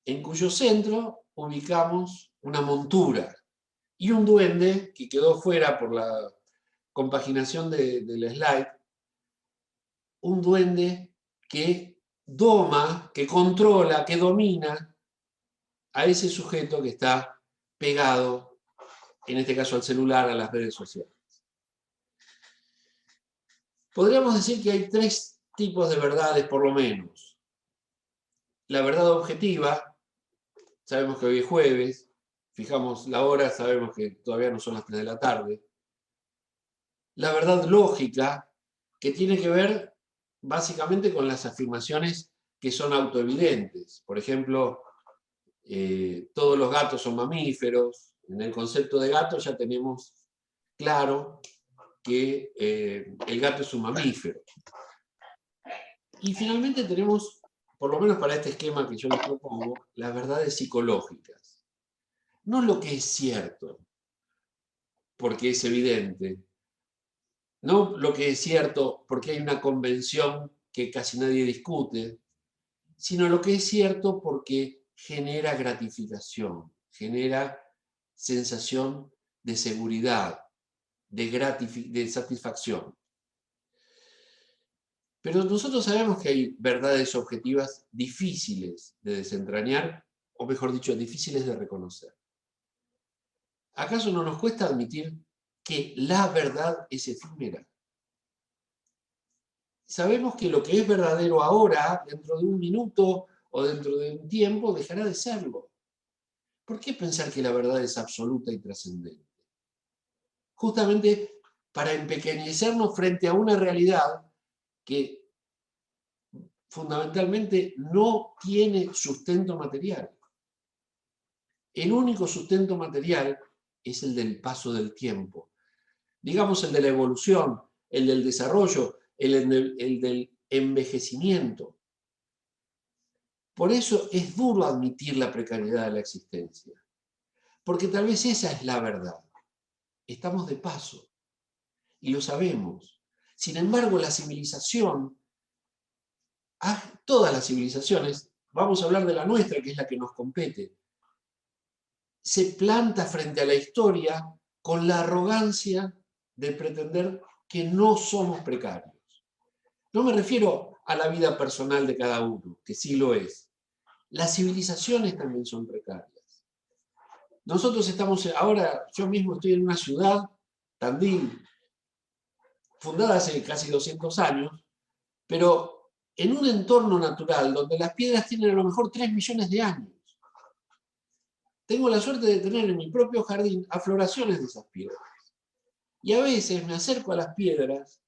en cuyo centro ubicamos una montura y un duende que quedó fuera por la compaginación del slide, un duende que doma, que controla, que domina a ese sujeto que está pegado, en este caso al celular, a las redes sociales. Podríamos decir que hay 3 tipos de verdades, por lo menos. La verdad objetiva, sabemos que hoy es jueves, fijamos la hora, sabemos que todavía no son las 3 de la tarde. La verdad lógica, que tiene que ver básicamente con las afirmaciones que son autoevidentes. Por ejemplo, todos los gatos son mamíferos. En el concepto de gato ya tenemos claro que el gato es un mamífero. Y finalmente tenemos, por lo menos para este esquema que yo les propongo, las verdades psicológicas. No lo que es cierto, porque es evidente. No lo que es cierto porque hay una convención que casi nadie discute, sino lo que es cierto porque genera gratificación, genera sensación de seguridad, de satisfacción. Pero nosotros sabemos que hay verdades objetivas difíciles de desentrañar, o mejor dicho, difíciles de reconocer. ¿Acaso no nos cuesta admitir que la verdad es efímera? Sabemos que lo que es verdadero ahora, dentro de un minuto o dentro de un tiempo, dejará de serlo. ¿Por qué pensar que la verdad es absoluta y trascendente? Justamente para empequeñecernos frente a una realidad que fundamentalmente no tiene sustento material. El único sustento material es el del paso del tiempo. Digamos el de la evolución, el del desarrollo, el del envejecimiento. Por eso es duro admitir la precariedad de la existencia. Porque tal vez esa es la verdad. Estamos de paso. Y lo sabemos. Sin embargo, la civilización, todas las civilizaciones, vamos a hablar de la nuestra, que es la que nos compete, se planta frente a la historia con la arrogancia de pretender que no somos precarios. No me refiero a la vida personal de cada uno, que sí lo es. Las civilizaciones también son precarias. Nosotros estamos, ahora yo mismo estoy en una ciudad, Tandil, fundada hace casi 200 años, pero en un entorno natural donde las piedras tienen a lo mejor 3 millones de años. Tengo la suerte de tener en mi propio jardín afloraciones de esas piedras. Y a veces me acerco a las piedras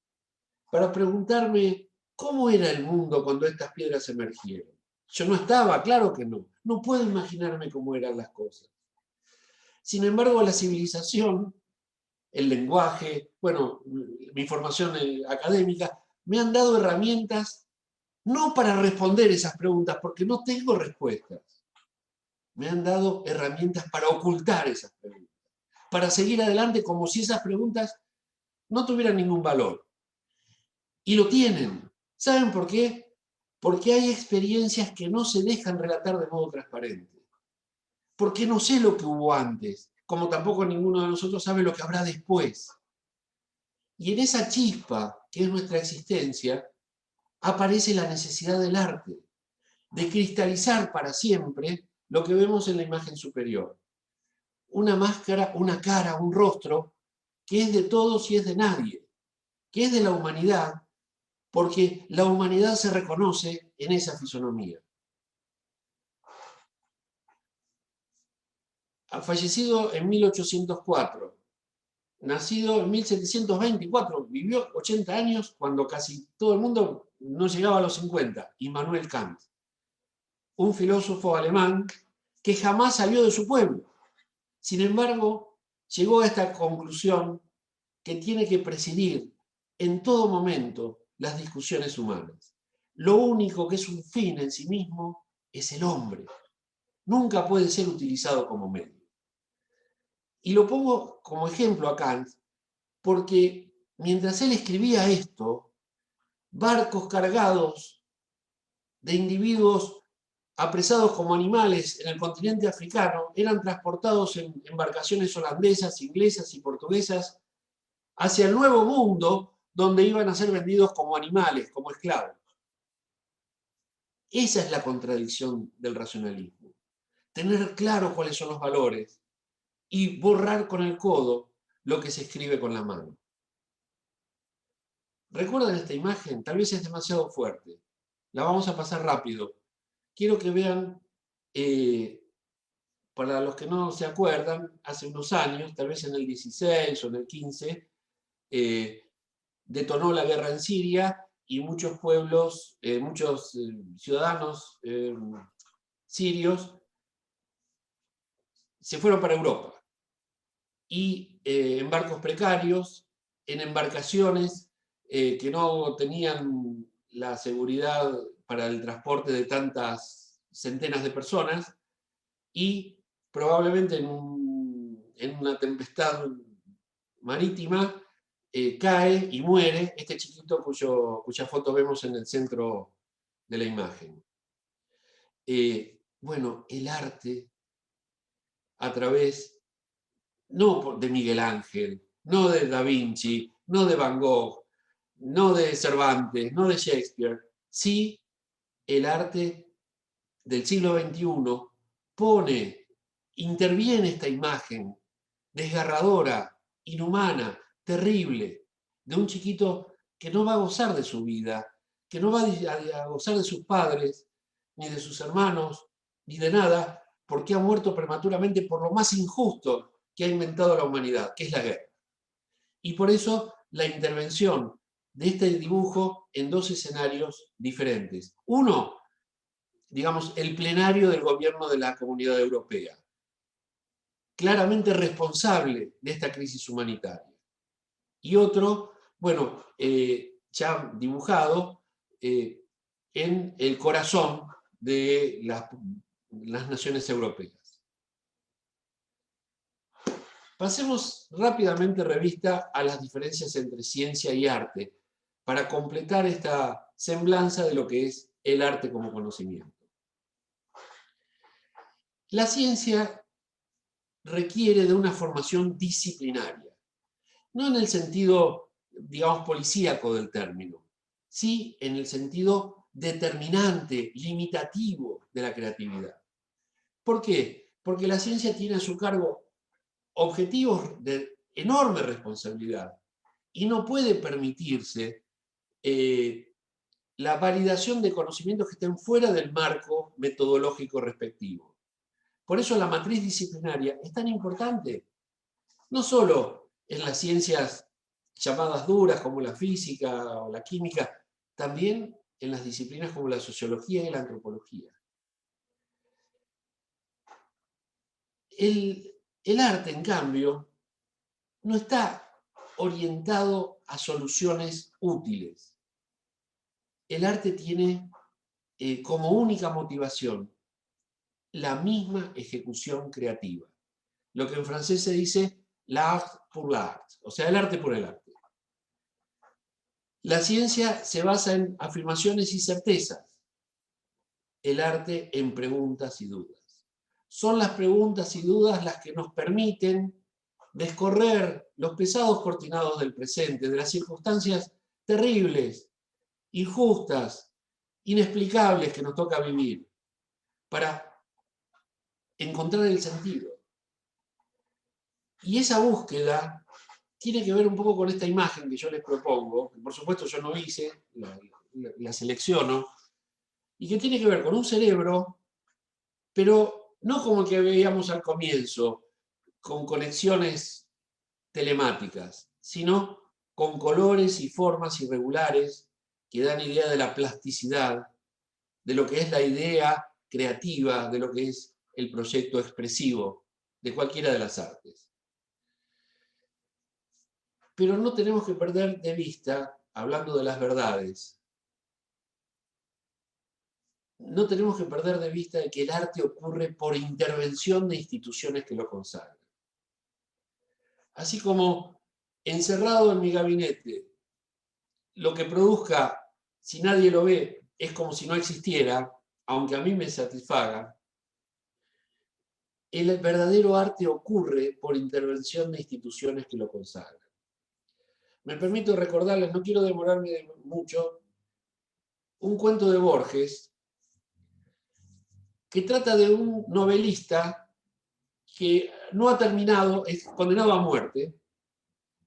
para preguntarme cómo era el mundo cuando estas piedras emergieron. Yo no estaba, claro que no. No puedo imaginarme cómo eran las cosas. Sin embargo, la civilización, el lenguaje, bueno, mi formación académica, me han dado herramientas no para responder esas preguntas, porque no tengo respuestas. Me han dado herramientas para ocultar esas preguntas, para seguir adelante como si esas preguntas no tuvieran ningún valor. Y lo tienen. ¿Saben por qué? Porque hay experiencias que no se dejan relatar de modo transparente. Porque no sé lo que hubo antes, como tampoco ninguno de nosotros sabe lo que habrá después. Y en esa chispa, que es nuestra existencia, aparece la necesidad del arte, de cristalizar para siempre lo que vemos en la imagen superior. Una máscara, una cara, un rostro, que es de todos y es de nadie, que es de la humanidad, porque la humanidad se reconoce en esa fisonomía. Fallecido en 1804, nacido en 1724, vivió 80 años cuando casi todo el mundo no llegaba a los 50, Immanuel Kant, un filósofo alemán que jamás salió de su pueblo. Sin embargo, llegó a esta conclusión que tiene que presidir en todo momento las discusiones humanas. Lo único que es un fin en sí mismo es el hombre. Nunca puede ser utilizado como medio. Y lo pongo como ejemplo a Kant, porque mientras él escribía esto, barcos cargados de individuos apresados como animales en el continente africano eran transportados en embarcaciones holandesas, inglesas y portuguesas hacia el Nuevo Mundo, donde iban a ser vendidos como animales, como esclavos. Esa es la contradicción del racionalismo. Tener claro cuáles son los valores y borrar con el codo lo que se escribe con la mano. ¿Recuerdan esta imagen? Tal vez es demasiado fuerte. La vamos a pasar rápido. Quiero que vean, para los que no se acuerdan, hace unos años, tal vez en el 16 o en el 15, detonó la guerra en Siria y muchos pueblos, muchos ciudadanos sirios se fueron para Europa. Y en barcos precarios, en embarcaciones que no tenían la seguridad para el transporte de tantas centenas de personas, y probablemente en una tempestad marítima cae y muere este chiquito cuya foto vemos en el centro de la imagen. Bueno, el arte a través, no de Miguel Ángel, no de Da Vinci, no de Van Gogh, no de Cervantes, no de Shakespeare, sí el arte del siglo XXI interviene esta imagen desgarradora, inhumana, terrible, de un chiquito que no va a gozar de su vida, que no va a gozar de sus padres, ni de sus hermanos, ni de nada, porque ha muerto prematuramente por lo más injusto que ha inventado la humanidad, que es la guerra. Y por eso la intervención de este dibujo en dos escenarios diferentes. Uno, digamos, el plenario del gobierno de la Comunidad Europea, claramente responsable de esta crisis humanitaria. Y otro, bueno, ya dibujado en el corazón de las naciones europeas. Pasemos rápidamente revista a las diferencias entre ciencia y arte para completar esta semblanza de lo que es el arte como conocimiento. La ciencia requiere de una formación disciplinaria, no en el sentido, digamos, policíaco del término, sí en el sentido determinante, limitativo de la creatividad. ¿Por qué? Porque la ciencia tiene a su cargo objetivos de enorme responsabilidad y no puede permitirse la validación de conocimientos que estén fuera del marco metodológico respectivo. Por eso la matriz disciplinaria es tan importante, no solo en las ciencias llamadas duras como la física o la química, también en las disciplinas como la sociología y la antropología. El arte, en cambio, no está orientado a soluciones útiles. El arte tiene como única motivación la misma ejecución creativa. Lo que en francés se dice l'art pour l'art, o sea, el arte por el arte. La ciencia se basa en afirmaciones y certezas. El arte en preguntas y dudas. Son las preguntas y dudas las que nos permiten descorrer los pesados cortinados del presente, de las circunstancias terribles, injustas, inexplicables que nos toca vivir, para encontrar el sentido. Y esa búsqueda tiene que ver un poco con esta imagen que yo les propongo, que por supuesto yo no hice, la selecciono, y que tiene que ver con un cerebro, pero no como el que veíamos al comienzo, con conexiones telemáticas, sino con colores y formas irregulares que dan idea de la plasticidad, de lo que es la idea creativa, de lo que es el proyecto expresivo de cualquiera de las artes. Pero no tenemos que perder de vista, hablando de las verdades, no tenemos que perder de vista de que el arte ocurre por intervención de instituciones que lo consagran. Así como encerrado en mi gabinete, lo que produzca, si nadie lo ve, es como si no existiera, aunque a mí me satisfaga, el verdadero arte ocurre por intervención de instituciones que lo consagran. Me permito recordarles, no quiero demorarme mucho, un cuento de Borges que trata de un novelista que no ha terminado, es condenado a muerte,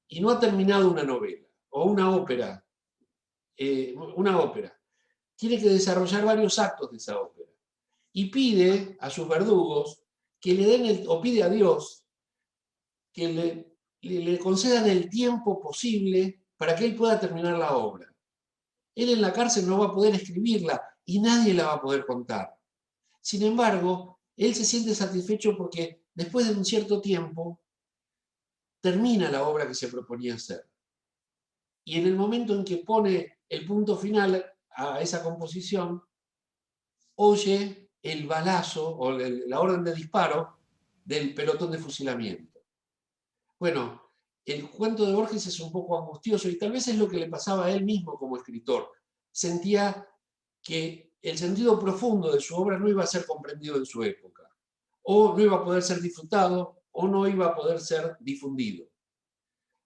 y no ha terminado una novela, o una ópera. Tiene que desarrollar varios actos de esa ópera. Y pide a sus verdugos que le den, o pide a Dios, que le concedan el tiempo posible para que él pueda terminar la obra. Él en la cárcel no va a poder escribirla y nadie la va a poder contar. Sin embargo, él se siente satisfecho porque después de un cierto tiempo termina la obra que se proponía hacer. Y en el momento en que pone el punto final a esa composición, oye el balazo o la orden de disparo del pelotón de fusilamiento. Bueno, el cuento de Borges es un poco angustioso y tal vez es lo que le pasaba a él mismo como escritor. Sentía que el sentido profundo de su obra no iba a ser comprendido en su época, o no iba a poder ser disfrutado, o no iba a poder ser difundido.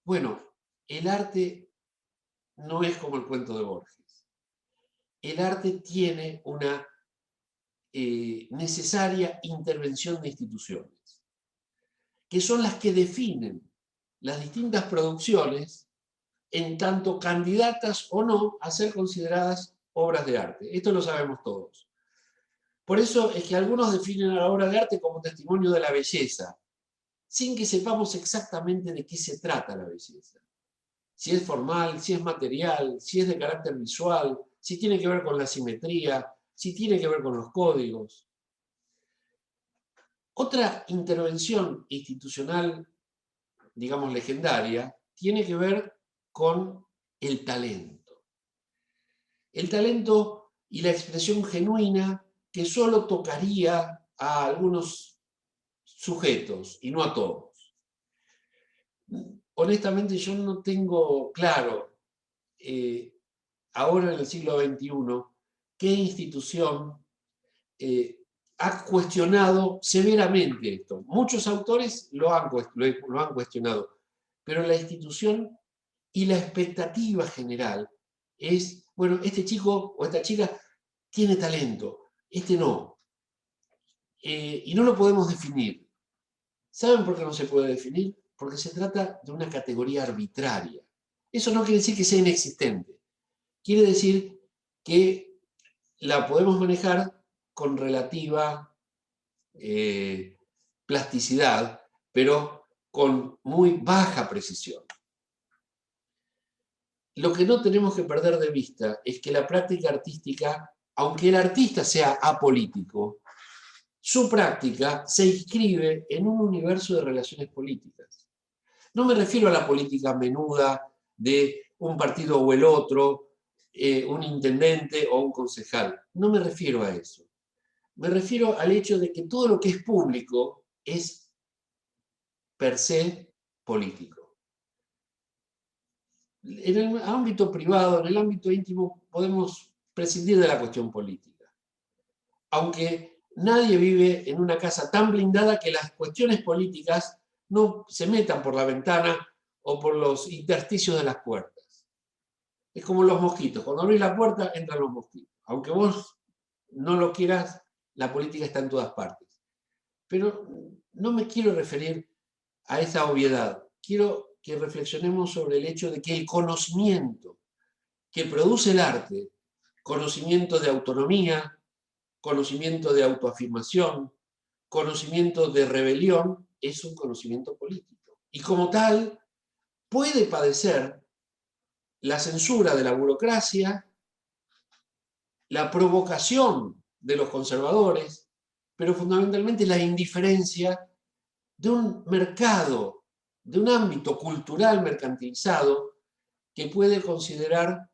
Bueno, el arte no es como el cuento de Borges. El arte tiene una necesaria intervención de instituciones, que son las que definen las distintas producciones en tanto candidatas o no a ser consideradas obras de arte. Esto lo sabemos todos. Por eso es que algunos definen a la obra de arte como testimonio de la belleza, sin que sepamos exactamente de qué se trata la belleza. Si es formal, si es material, si es de carácter visual, si tiene que ver con la simetría, si tiene que ver con los códigos. Otra intervención institucional, digamos, legendaria, tiene que ver con el talento. El talento y la expresión genuina que solo tocaría a algunos sujetos y no a todos. Honestamente, yo no tengo claro, ahora en el siglo XXI, qué institución ha cuestionado severamente esto. Muchos autores lo han cuestionado, pero la institución y la expectativa general es, bueno, este chico o esta chica tiene talento, este no. Y no lo podemos definir. ¿Saben por qué no se puede definir? Porque se trata de una categoría arbitraria. Eso no quiere decir que sea inexistente. Quiere decir que la podemos manejar con relativa plasticidad, pero con muy baja precisión. Lo que no tenemos que perder de vista es que la práctica artística, aunque el artista sea apolítico, su práctica se inscribe en un universo de relaciones políticas. No me refiero a la política menuda de un partido o el otro, un intendente o un concejal. No me refiero a eso. Me refiero al hecho de que todo lo que es público es per se político. En el ámbito privado, en el ámbito íntimo, podemos prescindir de la cuestión política. Aunque nadie vive en una casa tan blindada que las cuestiones políticas no se metan por la ventana o por los intersticios de las puertas. Es como los mosquitos. Cuando abrís la puerta, entran los mosquitos. Aunque vos no lo quieras, la política está en todas partes. Pero no me quiero referir a esa obviedad. Quiero que reflexionemos sobre el hecho de que el conocimiento que produce el arte, conocimiento de autonomía, conocimiento de autoafirmación, conocimiento de rebelión, es un conocimiento político. Y como tal, puede padecer la censura de la burocracia, la provocación de los conservadores, pero fundamentalmente la indiferencia de un mercado, de un ámbito cultural mercantilizado que puede considerar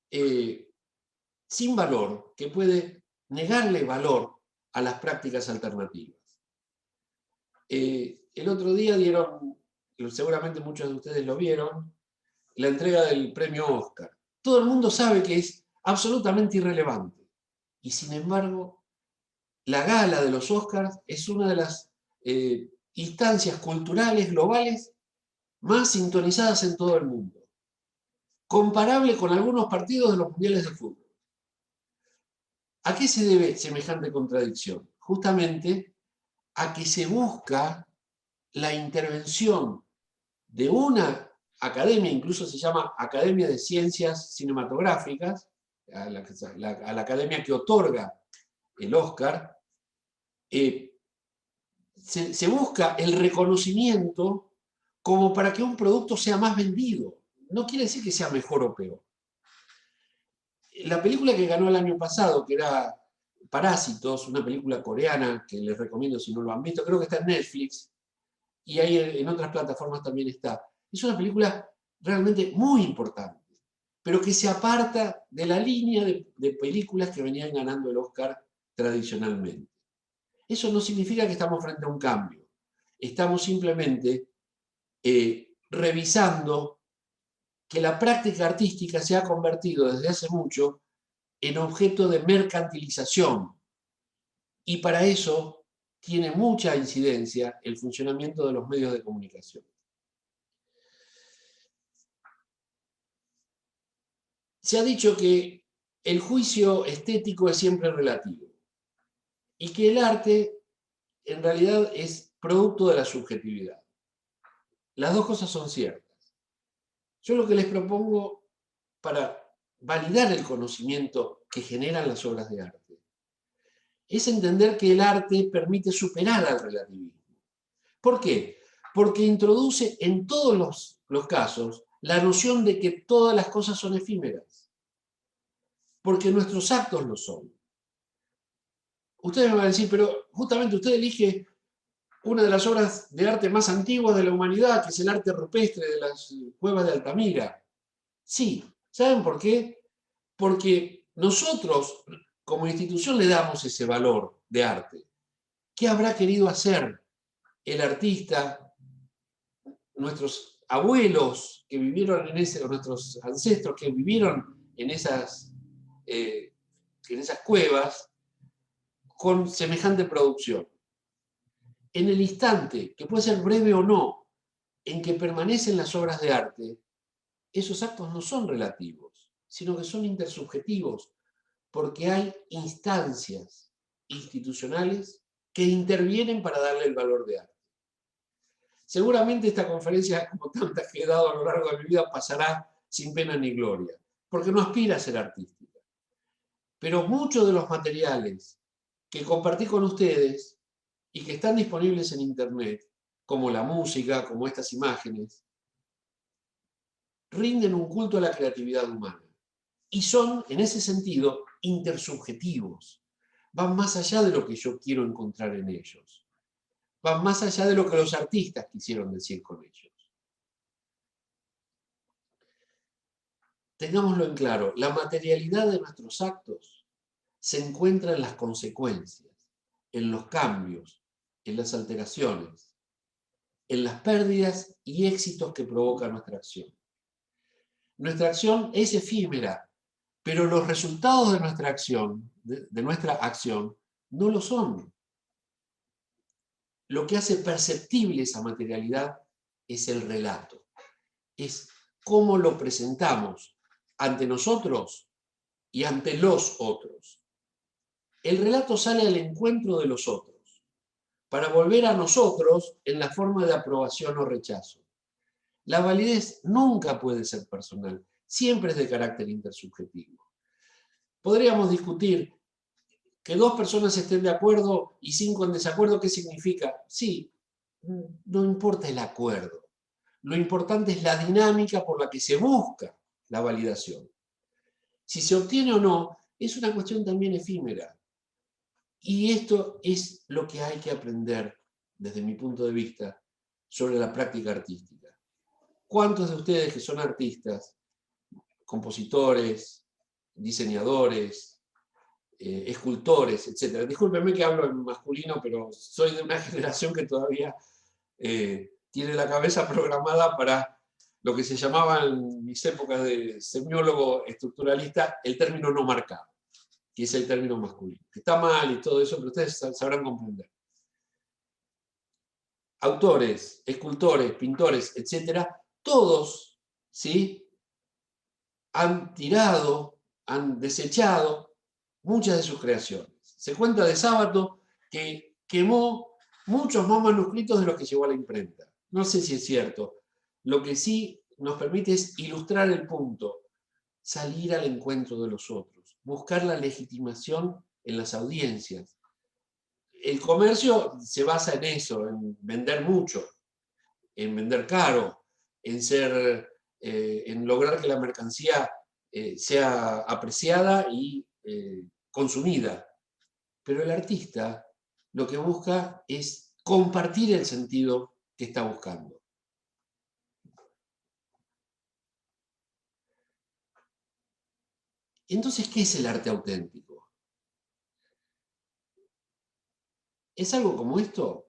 sin valor, que puede negarle valor a las prácticas alternativas. El otro día dieron, seguramente muchos de ustedes lo vieron, la entrega del premio Oscar. Todo el mundo sabe que es absolutamente irrelevante. Y sin embargo, la gala de los Oscars es una de las instancias culturales globales más sintonizadas en todo el mundo. Comparable con algunos partidos de los mundiales de fútbol. ¿A qué se debe semejante contradicción? Justamente a que se busca la intervención de una academia, incluso se llama Academia de Ciencias Cinematográficas, a la academia que otorga el Oscar, se busca el reconocimiento como para que un producto sea más vendido. No quiere decir que sea mejor o peor. La película que ganó el año pasado, que era Parásitos, una película coreana que les recomiendo si no lo han visto, creo que está en Netflix, y ahí en otras plataformas también está. Es una película realmente muy importante, pero que se aparta de la línea de películas que venían ganando el Oscar tradicionalmente. Eso no significa que estamos frente a un cambio. Estamos simplemente revisando que la práctica artística se ha convertido desde hace mucho en objeto de mercantilización. Y para eso tiene mucha incidencia el funcionamiento de los medios de comunicación. Se ha dicho que el juicio estético es siempre relativo y que el arte en realidad es producto de la subjetividad. Las dos cosas son ciertas. Yo lo que les propongo para validar el conocimiento que generan las obras de arte es entender que el arte permite superar al relativismo. ¿Por qué? Porque introduce en todos los casos la noción de que todas las cosas son efímeras. Porque nuestros actos lo son. Ustedes me van a decir, pero justamente usted elige una de las obras de arte más antiguas de la humanidad, que es el arte rupestre de las cuevas de Altamira. Sí, ¿saben por qué? Porque nosotros, como institución, le damos ese valor de arte. ¿Qué habrá querido hacer el artista, nuestros abuelos que vivieron en ese, o nuestros ancestros que vivieron en esas cuevas, con semejante producción? En el instante, que puede ser breve o no, en que permanecen las obras de arte, esos actos no son relativos, sino que son intersubjetivos, porque hay instancias institucionales que intervienen para darle el valor de arte. Seguramente esta conferencia, como tantas que he dado a lo largo de mi vida, pasará sin pena ni gloria, porque no aspira a ser artística. Pero muchos de los materiales que compartí con ustedes y que están disponibles en Internet, como la música, como estas imágenes, rinden un culto a la creatividad humana. Y son, en ese sentido, intersubjetivos. van más allá de lo que yo quiero encontrar en ellos. Van más allá de lo que los artistas quisieron decir con ellos. Tengámoslo en claro, la materialidad de nuestros actos se encuentra en las consecuencias, en los cambios, en las alteraciones, en las pérdidas y éxitos que provoca nuestra acción. Nuestra acción es efímera, pero los resultados de nuestra acción, no lo son. Lo que hace perceptible esa materialidad es el relato, es cómo lo presentamos ante nosotros y ante los otros. El relato sale al encuentro de los otros, para volver a nosotros en la forma de aprobación o rechazo. La validez nunca puede ser personal, siempre es de carácter intersubjetivo. Podríamos discutir que 2 personas estén de acuerdo y 5 en desacuerdo, ¿qué significa? Sí, no importa el acuerdo. Lo importante es la dinámica por la que se busca la validación. Si se obtiene o no, es una cuestión también efímera. Y esto es lo que hay que aprender, desde mi punto de vista, sobre la práctica artística. ¿Cuántos de ustedes que son artistas, compositores, diseñadores, escultores, etcétera? Discúlpenme que hablo en masculino, pero soy de una generación que todavía tiene la cabeza programada para lo que se llamaba en mis épocas de semiólogo estructuralista el término no marcado, que es el término masculino. Que está mal y todo eso, pero ustedes sabrán comprender. Autores, escultores, pintores, etcétera, todos, ¿sí?, han tirado, han desechado muchas de sus creaciones. Se cuenta de Sábato que quemó muchos más manuscritos de los que llevó a la imprenta. No sé si es cierto. Lo que sí nos permite es ilustrar el punto, salir al encuentro de los otros, buscar la legitimación en las audiencias. El comercio se basa en eso, en vender mucho, en vender caro, en lograr que la mercancía sea apreciada y consumida. Pero el artista lo que busca es compartir el sentido que está buscando. Entonces, ¿qué es el arte auténtico? ¿Es algo como esto?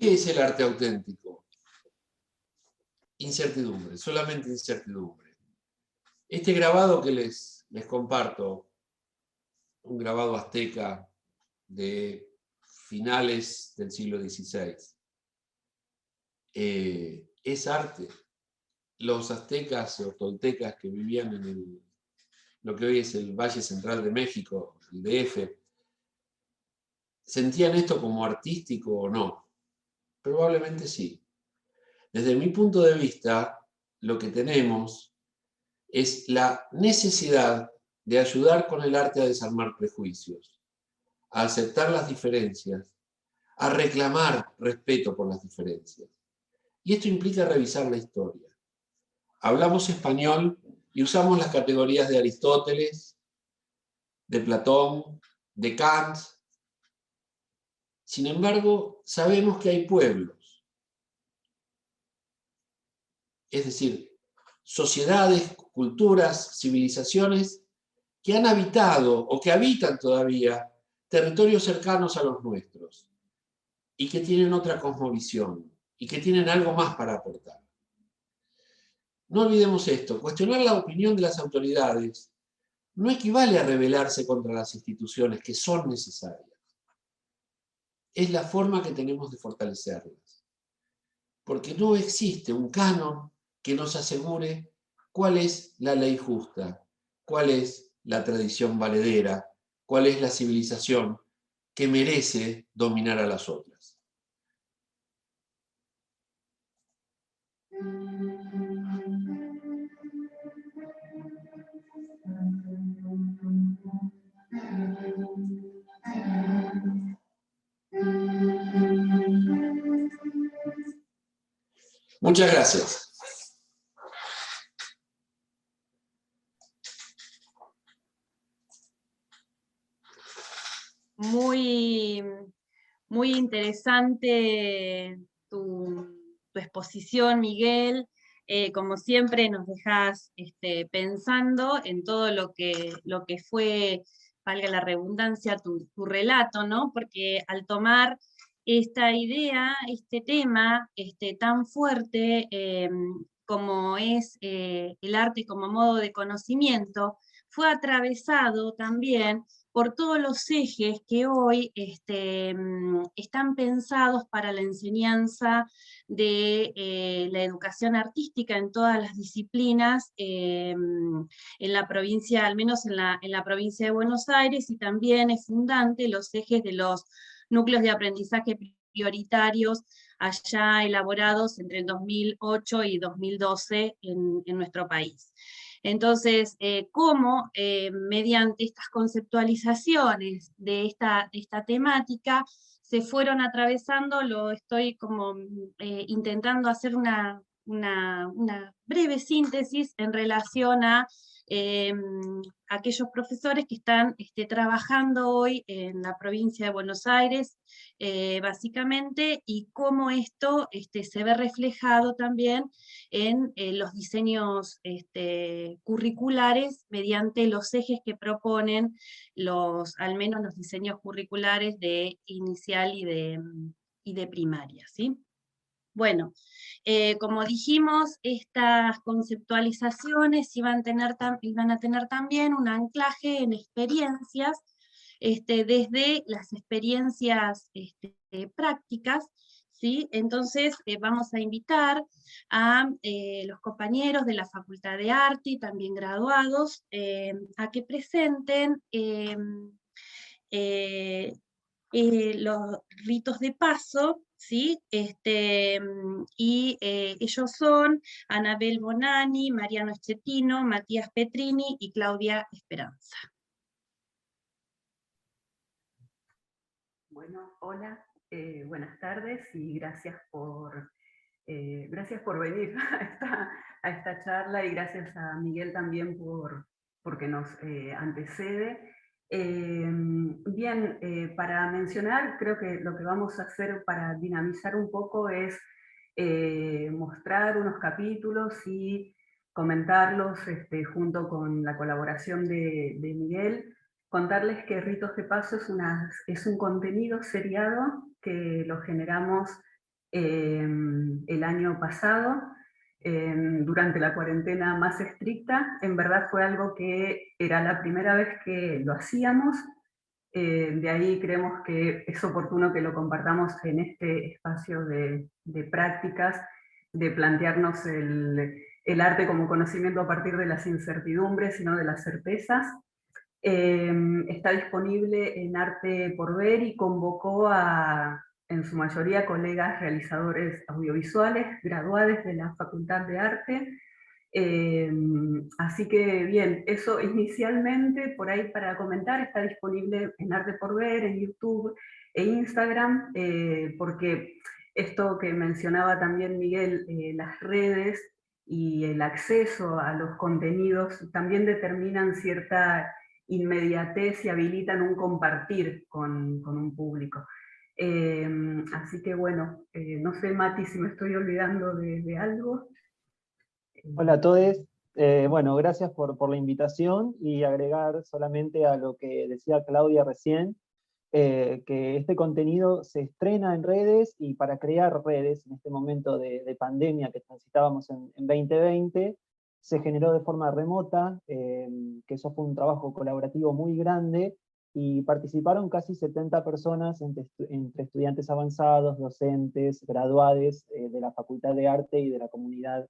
¿Qué es el arte auténtico? Incertidumbre, solamente incertidumbre. Este grabado que les comparto, un grabado azteca de finales del siglo XVI, es arte. Los aztecas o toltecas que vivían en lo que hoy es el Valle Central de México, el DF, ¿sentían esto como artístico o no? Probablemente sí. Desde mi punto de vista, lo que tenemos es la necesidad de ayudar con el arte a desarmar prejuicios, a aceptar las diferencias, a reclamar respeto por las diferencias. Y esto implica revisar la historia. Hablamos español y usamos las categorías de Aristóteles, de Platón, de Kant. Sin embargo, sabemos que hay pueblos. Es decir, sociedades, culturas, civilizaciones que han habitado o que habitan todavía territorios cercanos a los nuestros y que tienen otra cosmovisión y que tienen algo más para aportar. No olvidemos esto, cuestionar la opinión de las autoridades no equivale a rebelarse contra las instituciones que son necesarias. Es la forma que tenemos de fortalecerlas. Porque no existe un canon que nos asegure cuál es la ley justa, cuál es la tradición valedera, cuál es la civilización que merece dominar a las otras. Muchas gracias. Muy, muy interesante tu exposición, Miguel. Como siempre nos dejas pensando en todo lo que fue, valga la redundancia, tu relato, ¿no? Porque al tomar esta idea, este tema tan fuerte como es el arte como modo de conocimiento, fue atravesado también por todos los ejes que hoy están pensados para la enseñanza de la educación artística en todas las disciplinas en la provincia, al menos en la provincia de Buenos Aires, y también es fundante los ejes de los núcleos de aprendizaje prioritarios allá elaborados entre el 2008 y 2012 en nuestro país. Entonces, cómo mediante estas conceptualizaciones de esta temática se fueron atravesando, lo estoy como intentando hacer una breve síntesis en relación a aquellos profesores que están trabajando hoy en la provincia de Buenos Aires, básicamente, y cómo esto se ve reflejado también en los diseños curriculares mediante los ejes que proponen al menos los diseños curriculares de inicial y de primaria, ¿sí? Bueno, como dijimos, estas conceptualizaciones iban a tener también un anclaje en experiencias, desde las experiencias prácticas, ¿sí? Entonces vamos a invitar a los compañeros de la Facultad de Arte y también graduados a que presenten los ritos de paso, ¿sí? Ellos son Anabel Bonani, Mariano Schettino, Matías Petrini y Claudia Esperanza. Bueno, hola, buenas tardes y gracias por venir a esta charla, y gracias a Miguel también porque nos antecede. Bien, para mencionar, creo que lo que vamos a hacer para dinamizar un poco es mostrar unos capítulos y comentarlos junto con la colaboración de Miguel. Contarles que Ritos de Paso es un contenido seriado que lo generamos el año pasado, durante la cuarentena más estricta. En verdad fue algo que era la primera vez que lo hacíamos, de ahí creemos que es oportuno que lo compartamos en este espacio de prácticas, de plantearnos el arte como conocimiento a partir de las incertidumbres y no de las certezas. Está disponible en Arte por Ver y convocó en su mayoría colegas realizadores audiovisuales, graduados de la Facultad de Arte. Así que bien, eso inicialmente, por ahí para comentar, está disponible en Arte por Ver, en YouTube e Instagram, porque esto que mencionaba también Miguel, las redes y el acceso a los contenidos también determinan cierta inmediatez y habilitan un compartir con un público. Así que bueno, no sé, Mati, si me estoy olvidando de algo. Hola a todos. Bueno, gracias por la invitación y agregar solamente a lo que decía Claudia recién, que este contenido se estrena en redes y para crear redes en este momento de pandemia que transitábamos en 2020, se generó de forma remota, que eso fue un trabajo colaborativo muy grande y participaron casi 70 personas entre estudiantes avanzados, docentes, graduados de la Facultad de Arte y de la comunidad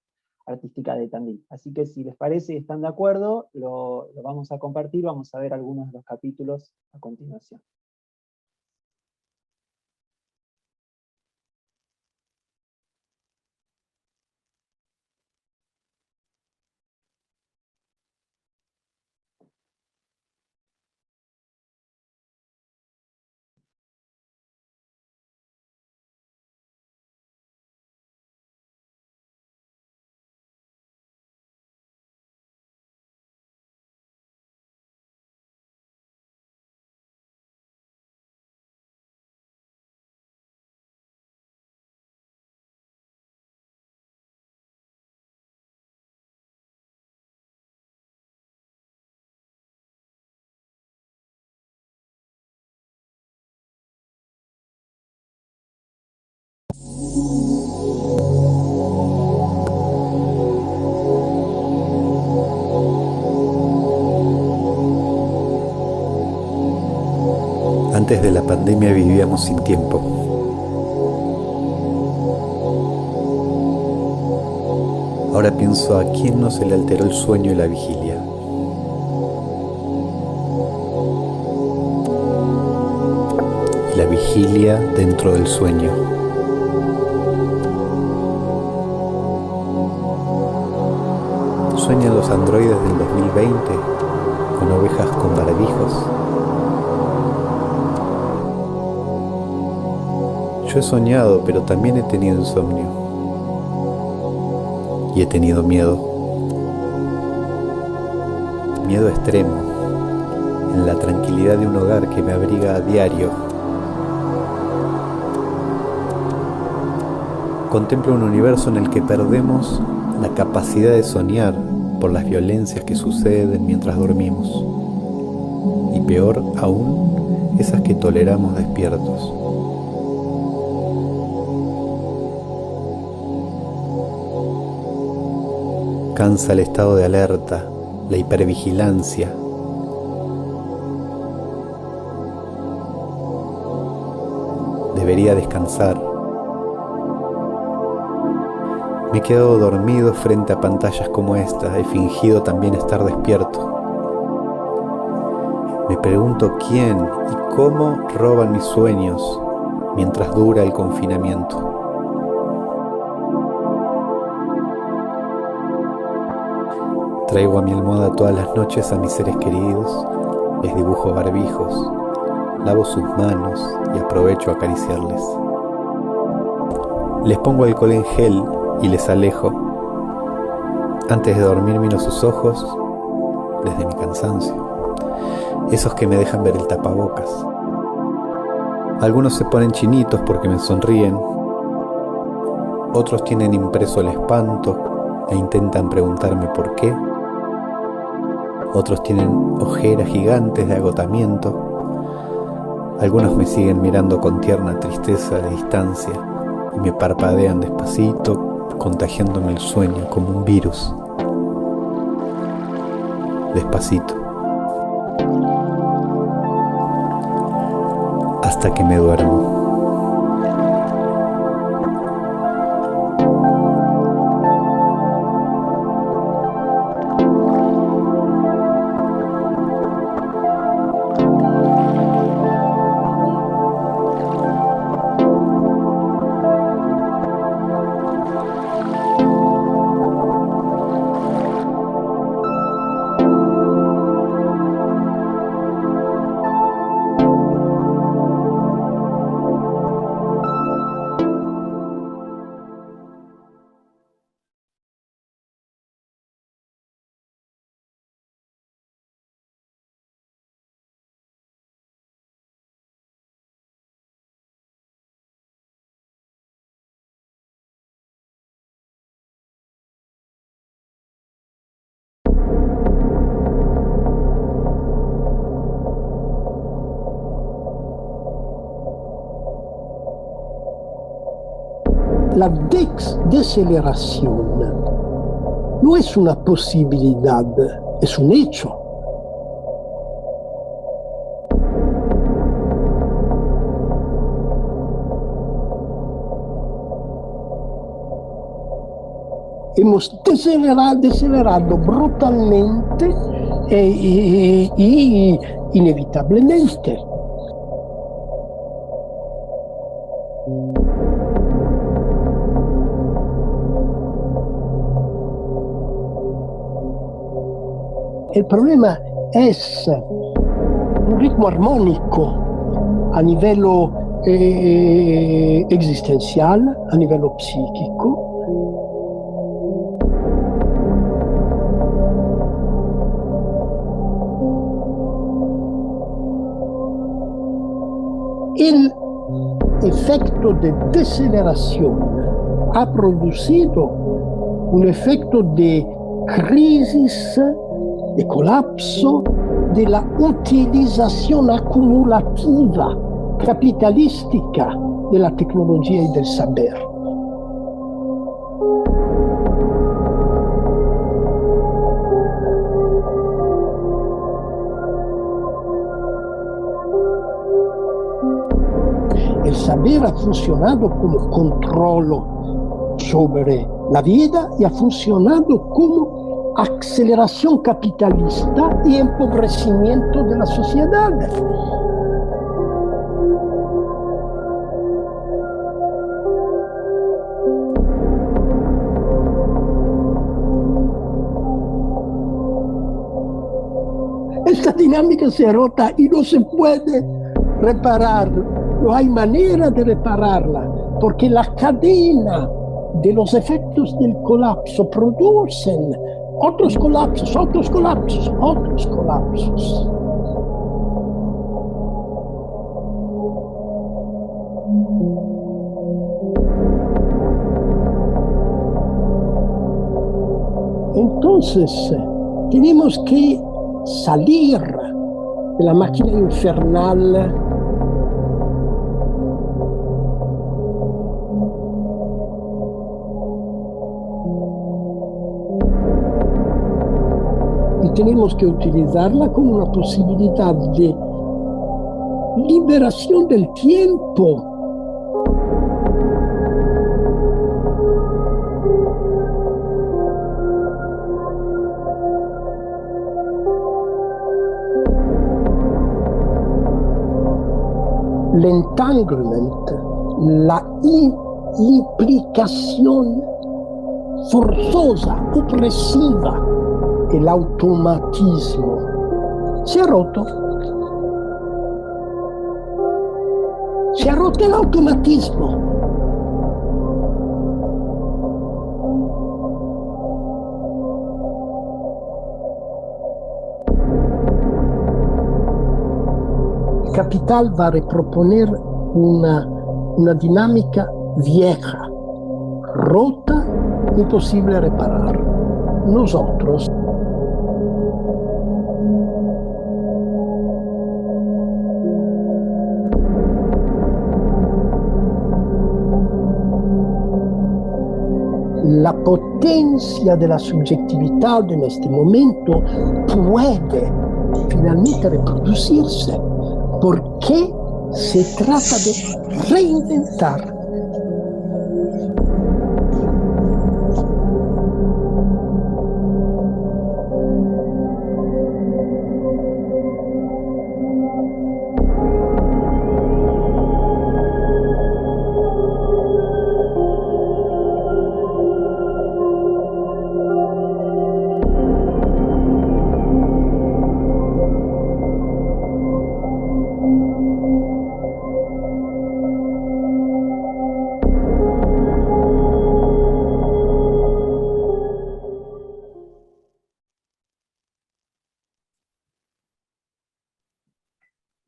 artística de Tandil. Así que si les parece y están de acuerdo, lo vamos a compartir, vamos a ver algunos de los capítulos a continuación. Antes de la pandemia vivíamos sin tiempo. Ahora pienso a quién no se le alteró el sueño y la vigilia. Y la vigilia dentro del sueño. Sueñan los androides del 2020 con ovejas con barbijos. Yo he soñado, pero también he tenido insomnio. Y he tenido miedo. Miedo extremo, en la tranquilidad de un hogar que me abriga a diario. Contemplo un universo en el que perdemos la capacidad de soñar por las violencias que suceden mientras dormimos. Y peor aún, esas que toleramos despiertos. Cansa el estado de alerta, la hipervigilancia. Debería descansar. Me he quedado dormido frente a pantallas como esta, he fingido también estar despierto. Me pregunto quién y cómo roban mis sueños mientras dura el confinamiento. Traigo a mi almohada todas las noches a mis seres queridos, les dibujo barbijos, lavo sus manos y aprovecho a acariciarles. Les pongo alcohol en gel y les alejo. Antes de dormir miro sus ojos desde mi cansancio, esos que me dejan ver el tapabocas. Algunos se ponen chinitos porque me sonríen, otros tienen impreso el espanto e intentan preguntarme por qué. Otros tienen ojeras gigantes de agotamiento. Algunos me siguen mirando con tierna tristeza a la distancia y me parpadean despacito, contagiándome el sueño como un virus. Despacito. Hasta que me duermo. la deceleración no es una posibilidad, es un hecho. Hemos decelerado brutalmente y inevitablemente. El problema es un ritmo armónico a nivel existencial, a nivel psíquico. El efecto de deceleración ha producido un efecto de crisis, de colapso, de la utilización acumulativa capitalística de la tecnología y del saber. El saber ha funcionado como control sobre la vida y ha funcionado como aceleración capitalista y empobrecimiento de la sociedad. Esta dinámica se rota y no se puede reparar, no hay manera de repararla, porque la cadena de los efectos del colapso producen otros colapsos, otros colapsos, otros colapsos. Entonces, tenemos que salir de la máquina infernal y tenemos que utilizarla como una posibilidad de liberación del tiempo. L'entanglement, la implicación forzosa, opresiva, el automatismo se ha roto. Se ha roto el automatismo. El capital va a reproponer una dinámica vieja, rota, imposible de reparar. Nosotros la potencia de la subjetividad en este momento puede finalmente reproducirse porque se trata de reinventar.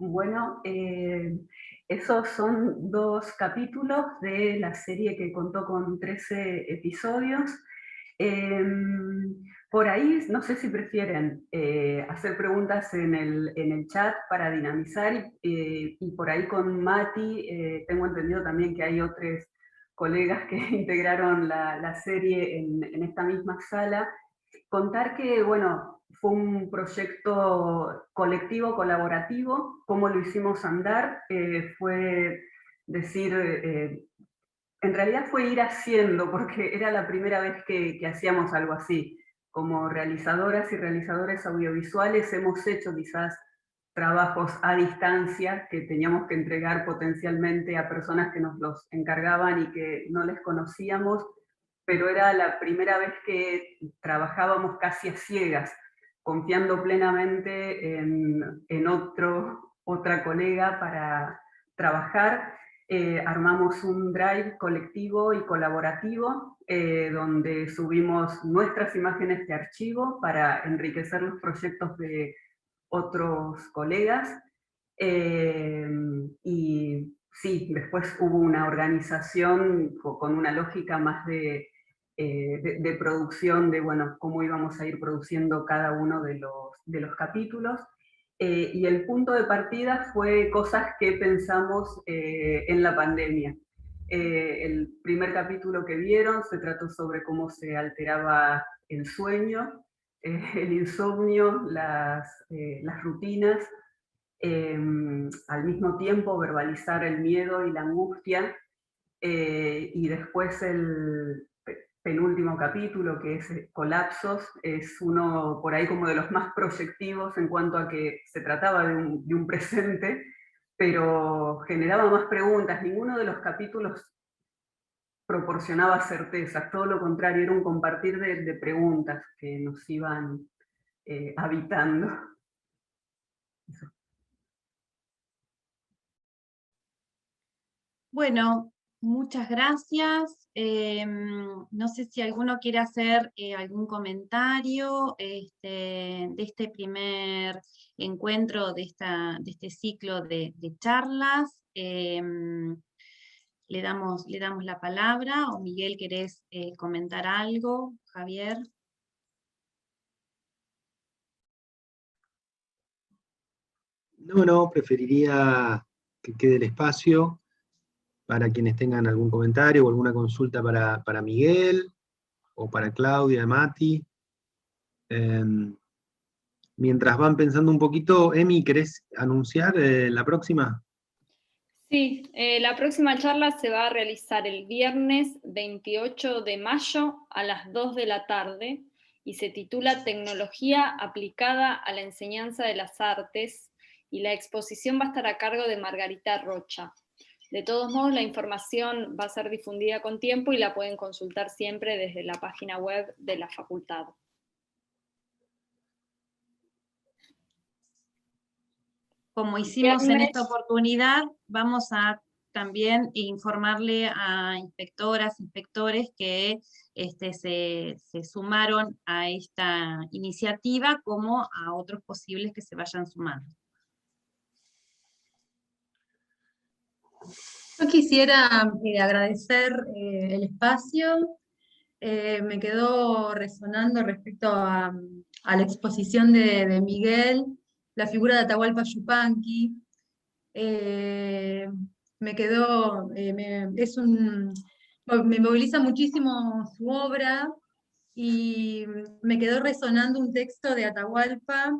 Bueno, esos son 2 capítulos de la serie que contó con 13 episodios. Por ahí, no sé si prefieren hacer preguntas en el chat para dinamizar, y por ahí con Mati, tengo entendido también que hay colegas que integraron la serie en esta misma sala. Contar que, bueno, fue un proyecto colectivo, colaborativo. ¿Cómo lo hicimos andar? Fue decir, en realidad fue ir haciendo, porque era la primera vez que hacíamos algo así. Como realizadoras y realizadores audiovisuales hemos hecho quizás trabajos a distancia que teníamos que entregar potencialmente a personas que nos los encargaban y que no les conocíamos, pero era la primera vez que trabajábamos casi a ciegas, confiando plenamente en otra colega para trabajar. Armamos un drive colectivo y colaborativo donde subimos nuestras imágenes de archivo para enriquecer los proyectos de otros colegas. Y sí, después hubo una organización con una lógica más de producción, de bueno, cómo íbamos a ir produciendo cada uno de los capítulos. Y el punto de partida fue cosas que pensamos en la pandemia. El primer capítulo que vieron se trató sobre cómo se alteraba el sueño, el insomnio, las rutinas, al mismo tiempo verbalizar el miedo y la angustia, y después el penúltimo capítulo, que es Colapsos, es uno por ahí como de los más proyectivos en cuanto a que se trataba de un presente, pero generaba más preguntas. Ninguno de los capítulos proporcionaba certezas, todo lo contrario, era un compartir de preguntas que nos iban habitando. Eso. Bueno, muchas gracias. No sé si alguno quiere hacer algún comentario de este primer encuentro, de este ciclo de charlas. Le damos la palabra, o Miguel, ¿querés comentar algo? Javier. No, preferiría que quede el espacio para quienes tengan algún comentario o alguna consulta para Miguel, o para Claudia, Mati. Mientras van pensando un poquito, Emi, ¿querés anunciar la próxima? Sí, la próxima charla se va a realizar el viernes 28 de mayo a las 2 de la tarde y se titula Tecnología aplicada a la enseñanza de las artes, y la exposición va a estar a cargo de Margarita Rocha. De todos modos, la información va a ser difundida con tiempo y la pueden consultar siempre desde la página web de la facultad. Como hicimos en esta oportunidad, vamos a también informarle a inspectoras, inspectores que se sumaron a esta iniciativa, como a otros posibles que se vayan sumando. Yo quisiera agradecer el espacio. Me quedó resonando respecto a la exposición de Miguel, la figura de Atahualpa Yupanqui. Me quedó, me moviliza muchísimo su obra, y me quedó resonando un texto de Atahualpa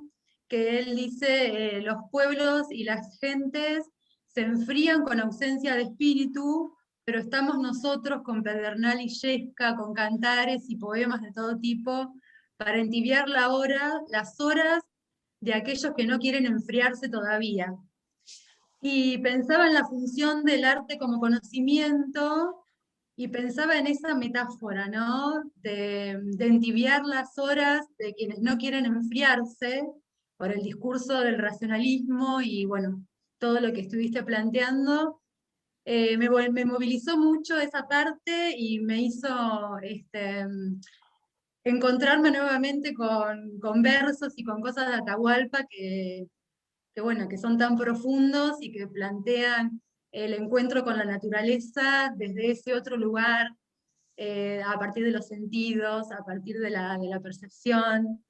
que él dice: los pueblos y las gentes se enfrían con ausencia de espíritu, pero estamos nosotros con Pedernal y Yesca, con cantares y poemas de todo tipo, para entibiar las horas de aquellos que no quieren enfriarse todavía. Y pensaba en la función del arte como conocimiento, y pensaba en esa metáfora, ¿no? De entibiar las horas de quienes no quieren enfriarse por el discurso del racionalismo y, bueno, todo lo que estuviste planteando. Me movilizó mucho esa parte y me hizo encontrarme nuevamente con versos y con cosas de Atahualpa que son tan profundos y que plantean el encuentro con la naturaleza desde ese otro lugar, a partir de los sentidos, a partir de la percepción,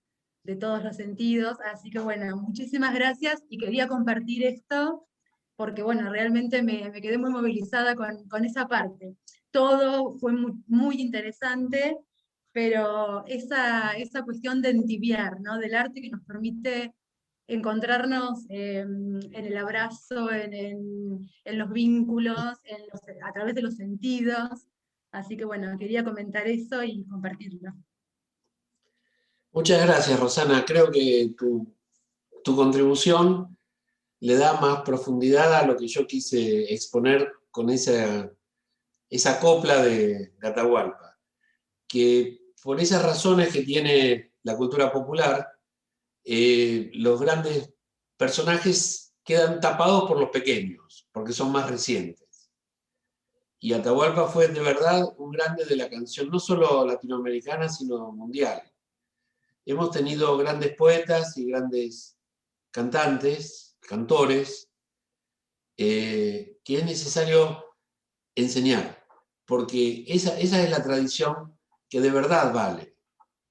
de todos los sentidos. Así que bueno, muchísimas gracias, y quería compartir esto porque bueno, realmente me quedé muy movilizada con esa parte. todo fue muy interesante, pero esa cuestión de entibiar, ¿no? Del arte que nos permite encontrarnos en el abrazo, en los vínculos, a través de los sentidos. Así que bueno, quería comentar eso y compartirlo. Muchas gracias, Rosana. Creo que tu contribución le da más profundidad a lo que yo quise exponer con esa copla de Atahualpa, que por esas razones que tiene la cultura popular, los grandes personajes quedan tapados por los pequeños, porque son más recientes. Y Atahualpa fue de verdad un grande de la canción, no solo latinoamericana, sino mundial. Hemos tenido grandes poetas y grandes cantantes, cantores, que es necesario enseñar, porque esa es la tradición que de verdad vale.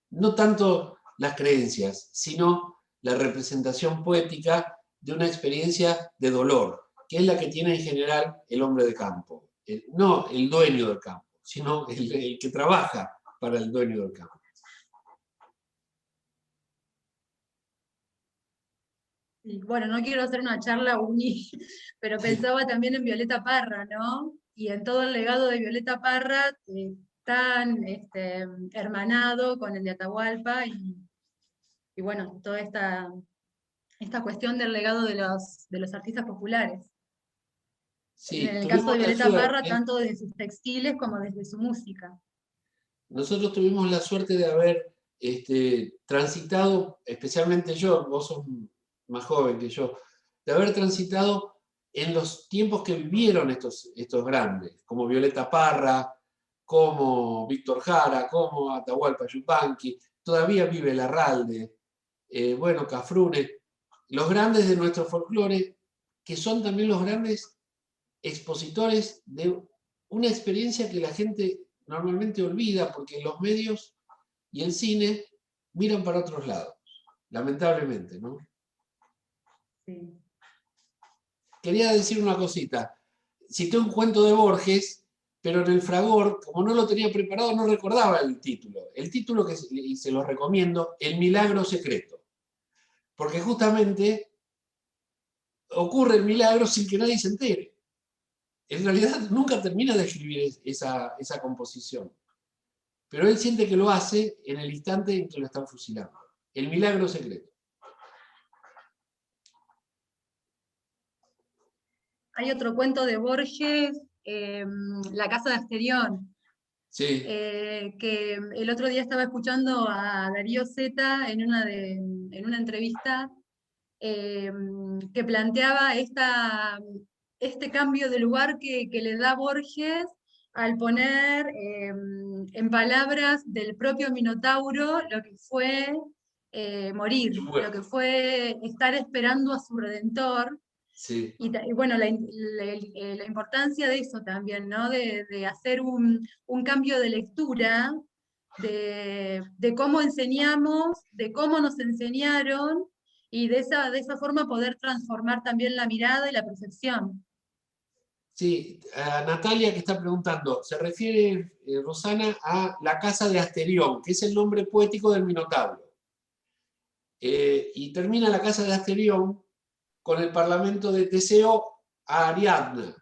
No tanto las creencias, sino la representación poética de una experiencia de dolor, que es la que tiene en general el hombre de campo. No el dueño del campo, sino el que trabaja para el dueño del campo. Y bueno, no quiero hacer una charla pero pensaba también en Violeta Parra, ¿no? Y en todo el legado de Violeta Parra, tan hermanado con el de Atahualpa, y bueno, toda esta cuestión del legado de los artistas populares. Sí, en el caso de Violeta suerte, Parra, tanto desde sus textiles como desde su música. Nosotros tuvimos la suerte de haber transitado, especialmente yo, vos sos más joven que yo, de haber transitado en los tiempos que vivieron estos grandes, como Violeta Parra, como Víctor Jara, como Atahualpa Yupanqui, todavía vive Larralde, bueno, Cafrune, los grandes de nuestro folclore, que son también los grandes expositores de una experiencia que la gente normalmente olvida, porque los medios y el cine miran para otros lados, lamentablemente, ¿no? Sí. Quería decir una cosita. Cité un cuento de Borges, pero en el fragor, como no lo tenía preparado, no recordaba el título. El título que se lo recomiendo, El milagro secreto. Porque justamente ocurre el milagro sin que nadie se entere. En realidad nunca termina de escribir esa composición. Pero él siente que lo hace en el instante en que lo están fusilando. El milagro secreto. Hay otro cuento de Borges, La casa de Asterión, Sí. que el otro día estaba escuchando a Darío Zeta en una entrevista que planteaba este cambio de lugar que le da Borges al poner en palabras del propio Minotauro lo que fue morir, lo que fue estar esperando a su Redentor. Sí. Y bueno, la importancia de eso también, ¿no? De hacer un cambio de lectura, de cómo enseñamos, de cómo nos enseñaron, y de esa forma poder transformar también la mirada y la percepción. Sí, a Natalia que está preguntando, se refiere, Rosana, a la casa de Asterión, que es el nombre poético del Minotauro. Y termina la casa de Asterión con el parlamento de Teseo a Ariadna.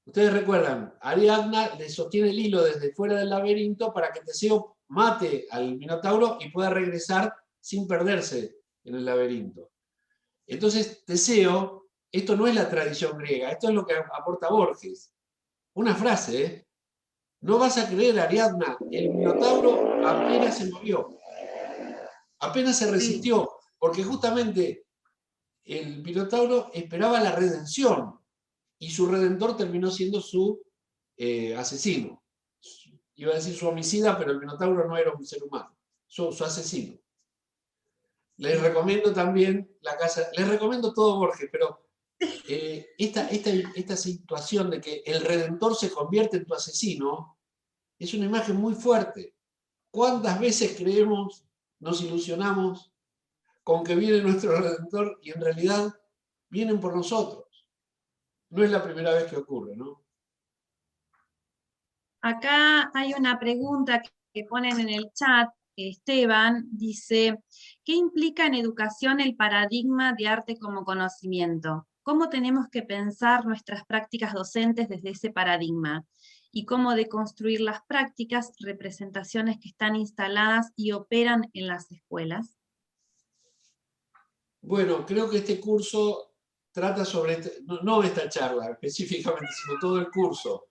Ustedes recuerdan, Ariadna le sostiene el hilo desde fuera del laberinto para que Teseo mate al Minotauro y pueda regresar sin perderse en el laberinto. Entonces, Teseo, esto no es la tradición griega, esto es lo que aporta Borges. Una frase, ¿eh? No vas a creer, Ariadna, el Minotauro apenas se movió, apenas se resistió, porque justamente el Minotauro esperaba la redención y su redentor terminó siendo su asesino. Iba a decir su homicida, pero el Minotauro no era un ser humano, su asesino. Les recomiendo también la casa, les recomiendo todo Borges, pero esta situación de que el redentor se convierte en tu asesino es una imagen muy fuerte. ¿Cuántas veces creemos, nos ilusionamos con que viene nuestro redentor y en realidad vienen por nosotros? No es la primera vez que ocurre, ¿no? Acá hay una pregunta que ponen en el chat. Esteban dice, ¿qué implica en educación el paradigma de arte como conocimiento? ¿Cómo tenemos que pensar nuestras prácticas docentes desde ese paradigma? ¿Y cómo deconstruir las prácticas, representaciones que están instaladas y operan en las escuelas? Bueno, creo que este curso trata sobre, no esta charla específicamente, sino todo el curso.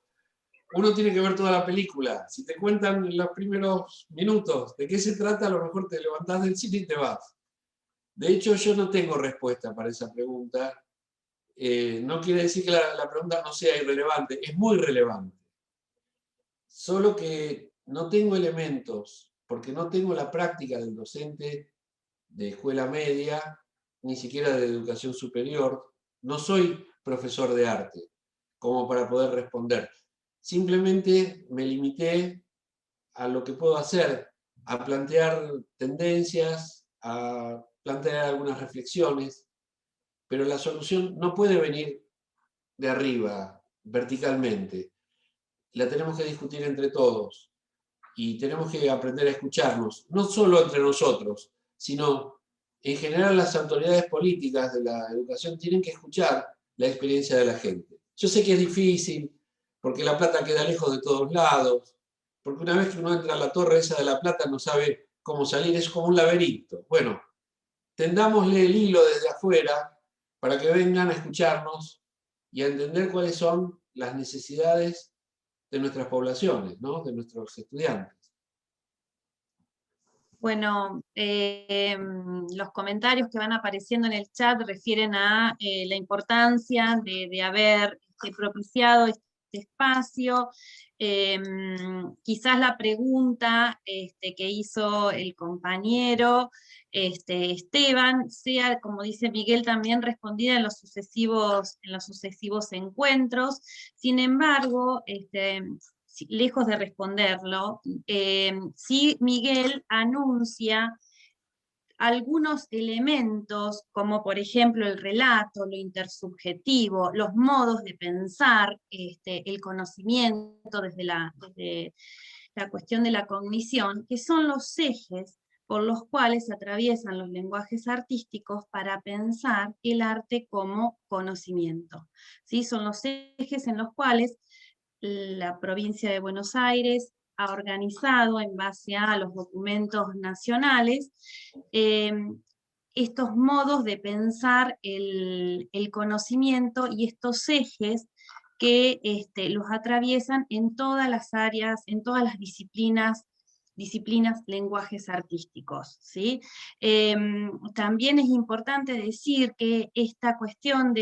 Uno tiene que ver toda la película. Si te cuentan en los primeros minutos de qué se trata, a lo mejor te levantás del cine y te vas. De hecho, yo no tengo respuesta para esa pregunta. No quiere decir que la pregunta no sea irrelevante, es muy relevante. Solo que no tengo elementos, porque no tengo la práctica del docente de escuela media, ni siquiera de educación superior. No soy profesor de arte, como para poder responder. Simplemente me limité a lo que puedo hacer, a plantear tendencias, a plantear algunas reflexiones, pero la solución no puede venir de arriba, verticalmente. La tenemos que discutir entre todos y tenemos que aprender a escucharnos, no solo entre nosotros, sino en general las autoridades políticas de la educación tienen que escuchar la experiencia de la gente. Yo sé que es difícil, porque La Plata queda lejos de todos lados, porque una vez que uno entra a la torre esa de La Plata no sabe cómo salir, es como un laberinto. Bueno, tendámosle el hilo desde afuera para que vengan a escucharnos y a entender cuáles son las necesidades de nuestras poblaciones, ¿no? De nuestros estudiantes. Bueno, los comentarios que van apareciendo en el chat refieren a la importancia de haber propiciado este espacio. Quizás la pregunta que hizo el compañero Esteban sea, como dice Miguel, también respondida en los sucesivos encuentros. Sin embargo, lejos de responderlo, sí Miguel anuncia algunos elementos, como por ejemplo el relato, lo intersubjetivo, los modos de pensar, el conocimiento desde la cuestión de la cognición, que son los ejes por los cuales se atraviesan los lenguajes artísticos para pensar el arte como conocimiento. ¿Sí? Son los ejes en los cuales la provincia de Buenos Aires ha organizado en base a los documentos nacionales estos modos de pensar el conocimiento y estos ejes que los atraviesan en todas las áreas, en todas las disciplinas, lenguajes artísticos, ¿sí? También es importante decir que esta cuestión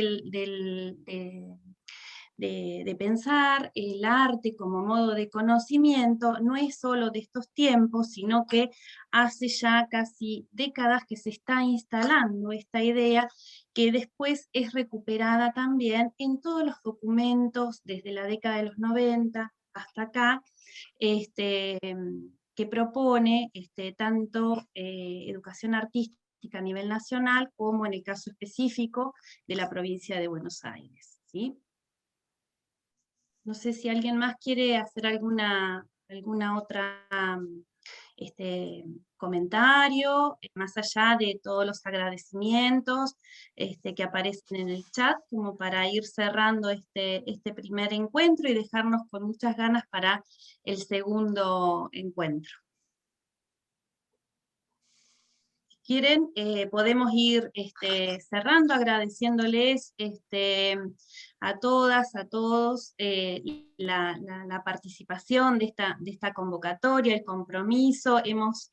de pensar el arte como modo de conocimiento no es solo de estos tiempos, sino que hace ya casi décadas que se está instalando esta idea que después es recuperada también en todos los documentos desde la década de los 90 hasta acá, que propone tanto educación artística a nivel nacional como en el caso específico de la provincia de Buenos Aires, ¿sí? No sé si alguien más quiere hacer alguna otra comentario, más allá de todos los agradecimientos que aparecen en el chat, como para ir cerrando este primer encuentro y dejarnos con muchas ganas para el segundo encuentro. Quieren, podemos ir cerrando, agradeciéndoles a todas, a todos, la participación de esta convocatoria, el compromiso. Hemos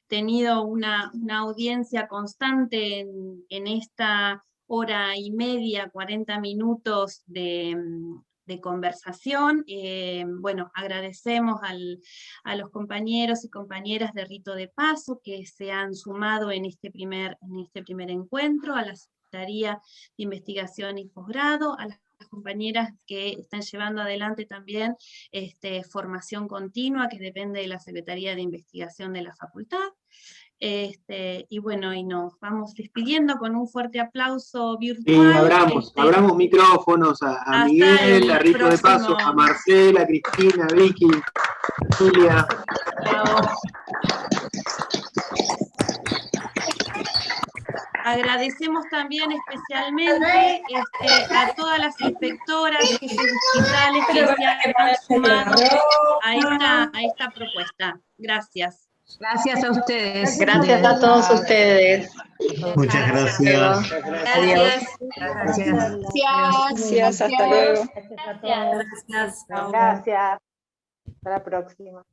tenido una audiencia constante en esta hora y media, 40 minutos de conversación. Bueno, agradecemos a los compañeros y compañeras de Rito de Paso que se han sumado en este primer encuentro, a la Secretaría de Investigación y Posgrado, a las compañeras que están llevando adelante también formación continua, que depende de la Secretaría de Investigación de la Facultad. Y bueno, y nos vamos despidiendo con un fuerte aplauso virtual. Sí, abramos micrófonos a Miguel, a Rito de Paso, a Marcela, a Cristina, a Vicky, a Julia. Agradecemos también especialmente a todas las inspectoras, jefes distritales que se han sumado a esta propuesta. Gracias. Gracias a ustedes. Gracias a todos ustedes. Muchas gracias. Gracias. Gracias, hasta luego. Gracias. Hasta la próxima.